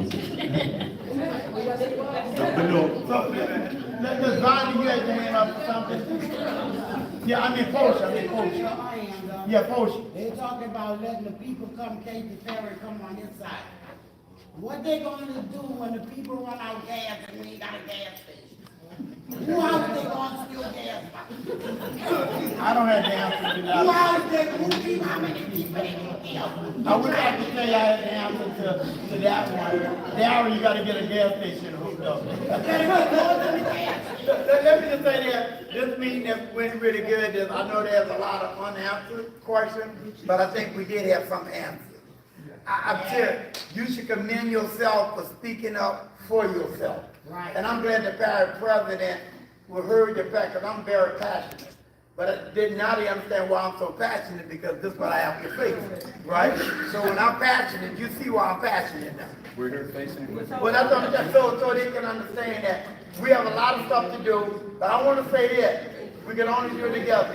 Bonnie, you had your hand up for something? Yeah, I mean, Porsche. Yeah, Porsche. They're talking about letting the people come take the ferry, come on this side. What they gonna do when the people run out of gas and we ain't got a gas station? Who else they gonna steal gas from? I don't have the answer to that. Who else they, how many people they gonna kill? I wish I could tell you I had the answer to that one. Darryl, you gotta get a gas station hooked up. Let me just say that this meeting went really good. I know there's a lot of unanswered questions, but I think we did have some answers. I'm sure you should commend yourself for speaking up for yourself. Right. And I'm glad the parish president will heard your back, because I'm very passionate. But I did not understand why I'm so passionate, because this is what I have to face, right? So when I'm passionate, you see why I'm passionate now. We're here facing. Well, that's what I'm saying, so they can understand that we have a lot of stuff to do, but I want to say this, we can only do it together.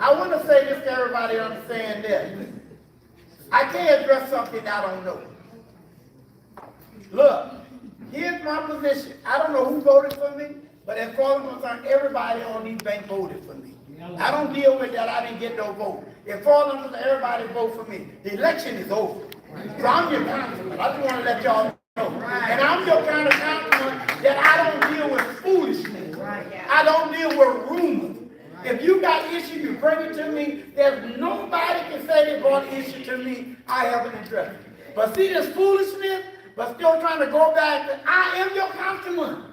I want to say this to everybody to understand this. I can't address something I don't know. Look, here's my position. I don't know who voted for me, but as far as I'm concerned, everybody on East Bank voted for me. I don't deal with that, I didn't get no vote. It falls under everybody vote for me. The election is over. So I'm your councilman, I just wanna let y'all know. And I'm your kind of councilman that I don't deal with foolishness. I don't deal with rumors. If you got issue, you bring it to me. There's nobody can say they brought issue to me, I haven't addressed it. But see this foolishness, but still trying to go back to, I am your councilman.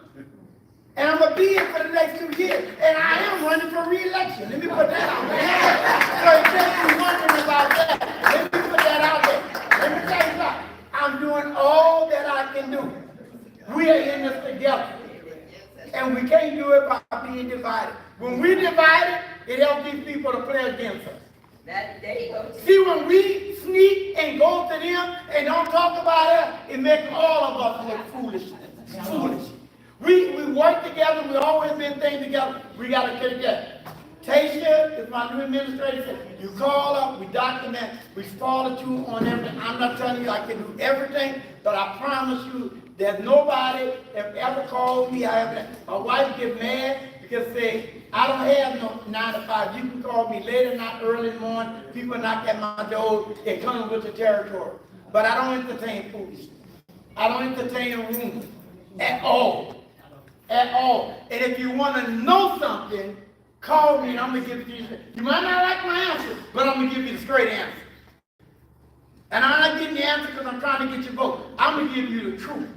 And I'm going to be here for the next 2 years. And I am running for re-election. Let me put that out there. So in case you're wondering about that, let me put that out there. Let me tell you something. I'm doing all that I can do. We are in this together. And we can't do it by being divided. When we divided, it helps these people to play against us. There you go. See, when we sneak and go to them and don't talk about it, it makes all of us look foolish. We work together, we always been things together, we gotta get together. Tasha is my new administrator, you call up, we document, we follow through on everything. I'm not telling you I can do everything, but I promise you, there's nobody that ever called me, my wife get mad because say, I don't have no 9 to 5. You can call me late at night, early in the morning, people knock at my door, it comes with the territory. But I don't entertain foolishness. I don't entertain rumors at all. At all. And if you want to know something, call me and I'm going to give it to you. You might not like my answer, but I'm going to give you the straight answer. And I'm not getting the answer because I'm trying to get your vote. I'm going to give you the truth.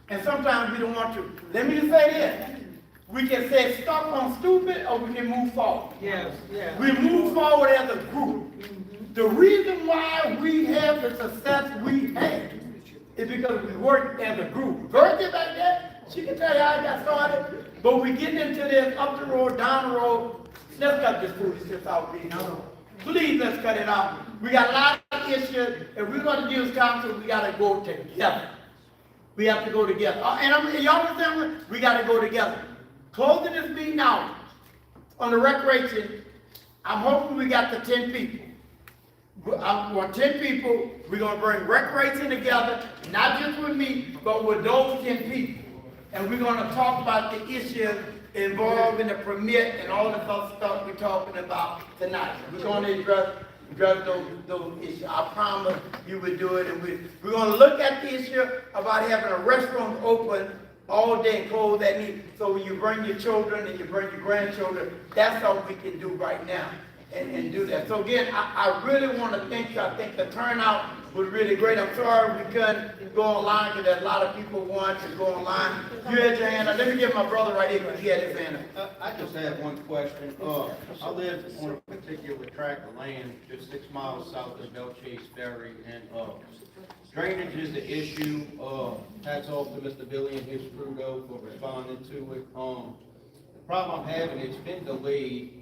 And sometimes we don't want to. Let me just say this. We can say stuck on stupid or we can move forward. Yes. We move forward as a group. The reason why we have the success we have is because we work as a group. Virgie back there, she can tell you how I got started, but we getting into this up the road, down the road. Let's cut this foolishness out, please. Please, let's cut it out. We got a lot of issues. If we're going to use council, we got to go together. We have to go together. Y'all understand? We got to go together. Closing this meeting out on the recreation, I'm hoping we got the 10 people. I want 10 people. We're going to bring recreation together, not just with me, but with those 10 people. And we're going to talk about the issues involving the permit and all the other stuff we're talking about tonight. We're going to address those issues. I promise you will do it. And we're going to look at the issue about having a restaurant open all day and close at night. So when you bring your children and you bring your grandchildren, that's all we can do right now. And do that. So again, I really want to thank you. I think the turnout was really great. I'm sorry we couldn't go online because a lot of people want to go online. You had your hand up. Let me get my brother right here because he had his hand up. I just have one question. I live on a particular tract of land just 6 miles south of Belchase Ferry, and drainage is the issue. Hats off to Mr. Billy and his crew though for responding to it. The problem I'm having, it's been delayed.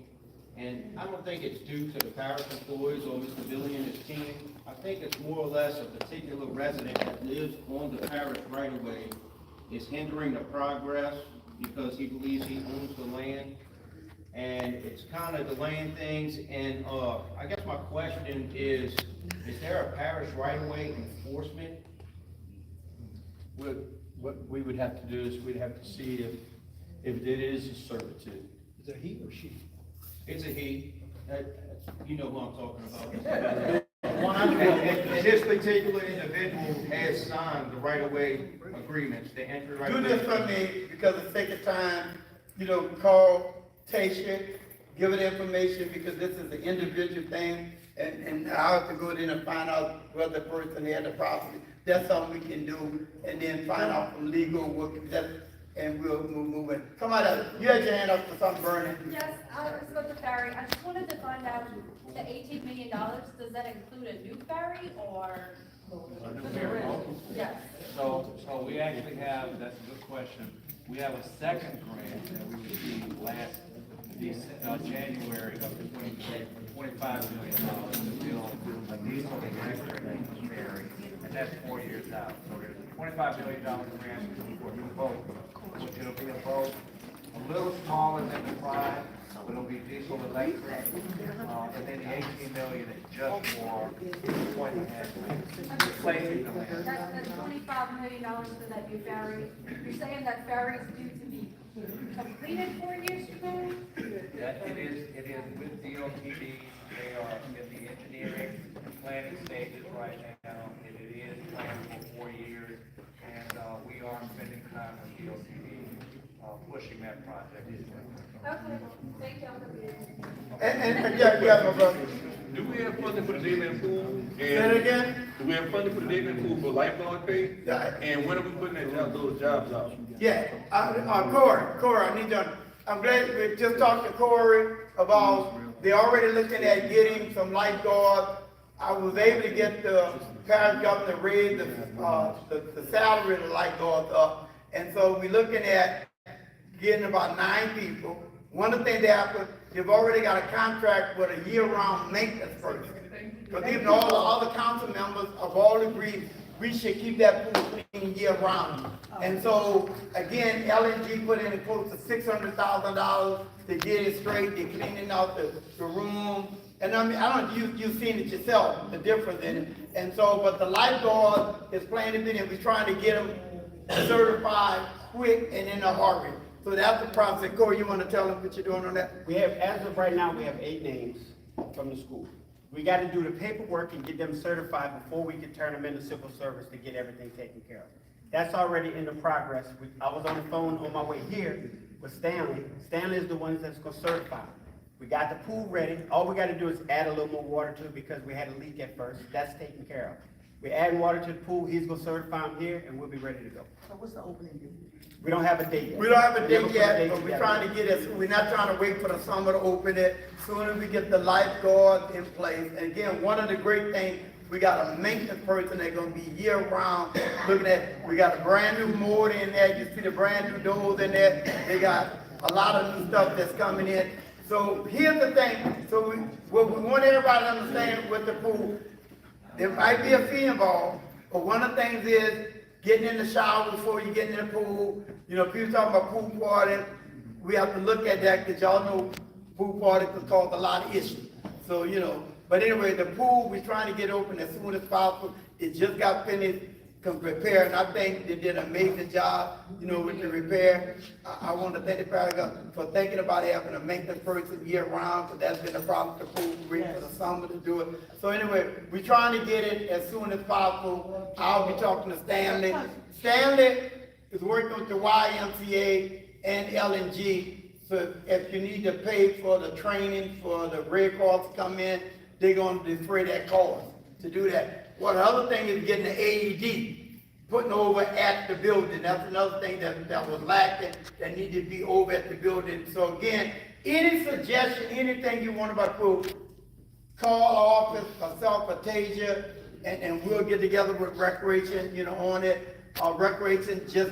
And I don't think it's due to the parish employees or Mr. Billy and his team. I think it's more or less a particular resident that lives on the parish right away is hindering the progress because he believes he owns the land. And it's kind of delaying things. And I guess my question is there a parish right-of-way enforcement? What we would have to do is we'd have to see if it is a servitude. Is it he or she? It's a he. You know who I'm talking about. And this particular individual has signed the right-of-way agreements, the entry right. Do this for me because of the sake of time, call Tasha, give her the information because this is an individual thing and I have to go in and find out whether the person had the property. That's something we can do and then find out from legal what and we'll move in. Come on, you had your hand up for something burning. Yes, I spoke to Barry. I just wanted to find out the $18 million, does that include a new ferry or? Yes. So we actually have, that's a good question. We have a second grant that we received last January of $25 million to build a diesel electric ferry, and that's 4 years out. So there's a $25 million grant for a new boat. It'll be a boat a little smaller than the Pride, but it'll be diesel electric. And then the $18 million is just for replacing the land. That's $25 million for that new ferry. You're saying that ferry is due to be completed 4 years ago? That it is with DOTD, they are in the engineering and planning stages right now, and it is planned for 4 years, and, we are spending time with DOTD, pushing that project. Okay, thank y'all for being And, yeah, my brother. Do we have funding for the dayland pool? Say it again? Do we have funding for the dayland pool for lifeguard pay? Yeah. And when are we putting those jobs out? Yeah, Corey, I need to, I'm glad we just talked to Corey about, they're already looking at getting some lifeguards. I was able to get the parish governor to raise the salary of the lifeguards up. And so we're looking at getting about 9 people. One of the things they've already got a contract with a year-round maintenance person. Because even all the other council members have all agreed we should keep that pool clean year-round. And so, again, LNG put in close to $600,000 to get it straight. They're cleaning out the room. And I mean, I don't know, you've seen it yourself, the difference in it. And so, but the lifeguard is planning to be, and we're trying to get them certified quick and in a hurry. So that's the process. Corey, you want to tell them what you're doing on that? We have, as of right now, we have 8 names from the school. We got to do the paperwork and get them certified before we can turn them into civil service to get everything taken care of. That's already in the progress. I was on the phone on my way here with Stanley. Stanley is the one that's going to certify. We got the pool ready. All we got to do is add a little more water to it because we had a leak at first. That's taken care of. We're adding water to the pool. He's going to certify them here, and we'll be ready to go. So what's the opening date? We don't have a date yet. We don't have a Never date put yet, date but we're together. trying to get it, we're not trying to wait for the summer to open it. Soon as we get the lifeguards in place. And again, one of the great things, we got a maintenance person that's gonna be year round looking at, we got a brand new motor in there, you see the brand new doors in there. They got a lot of new stuff that's coming in. So here's the thing, what we want everybody to understand with the pool, there might be a fee involved, but one of the things is, getting in the shower before you get in the pool. You know, people talking about pool party. We have to look at that because y'all know pool party can cause a lot of issues. So, you know, but anyway, the pool, we're trying to get open as soon as possible. It just got finished repair, and I think they did an amazing job, you know, with the repair. I want to thank the parish for thinking about having a maintenance person year round, because that's been a problem to pool, waiting for the summer to do it. So anyway, we're trying to get it as soon as possible. I'll be talking to Stanley. Stanley is working with the YMCA and LNG. So if you need to pay for the training for the Red Cross to come in, they're going to defray that cost to do that. Well, the other thing is getting the AED, putting over at the building. That's another thing that was lacking, that needed to be over at the building. So again, any suggestion, anything you want about pool, call our office, myself, or Tasia, and we'll get together with Recreation, you know, on it. Recreation just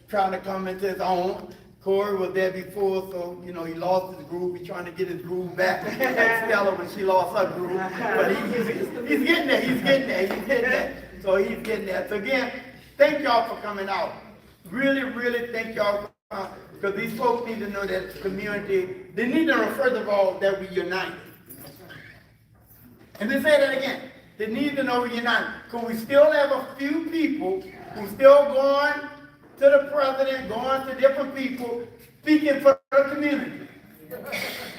trying to come into his own. Corey was there before, so, you know, he lost his groove. He's trying to get his groove back, like Stella when she lost her groove. But he's getting there. So he's getting there. So again, thank y'all for coming out. Really, really thank y'all for coming, because these folks need to know that the community, they need to know, first of all, that we unite. And then say that again. They need to know we're united. Because we still have a few people who still going to the president, going to different people, speaking for the community.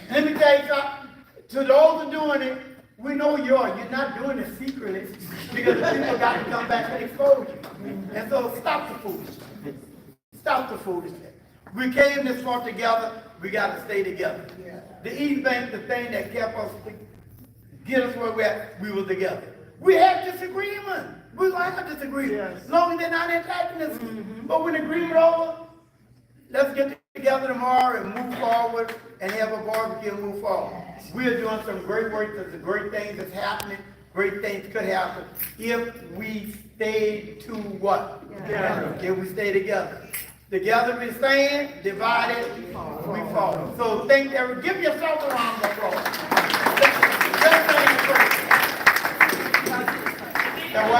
Let me tell you something. To those who are doing it, we know you're not doing it secretly, because the people got to come back and expose you. And so stop the foolishness. Stop the foolishness. We came this far together, we got to stay together. The East Bank, the thing that kept us, get us where we're at, we were together. We had disagreement. We're going to have disagreement. As long as they're not attacking us. But when the agreement over, let's get together tomorrow and move forward and have a barbecue and move forward. We are doing some great work. There's some great things that's happening. Great things could happen if we stay to what? Together. If we stay together. Together we stand, divided, we fall. So thank everyone. Give yourself a round of applause. Now,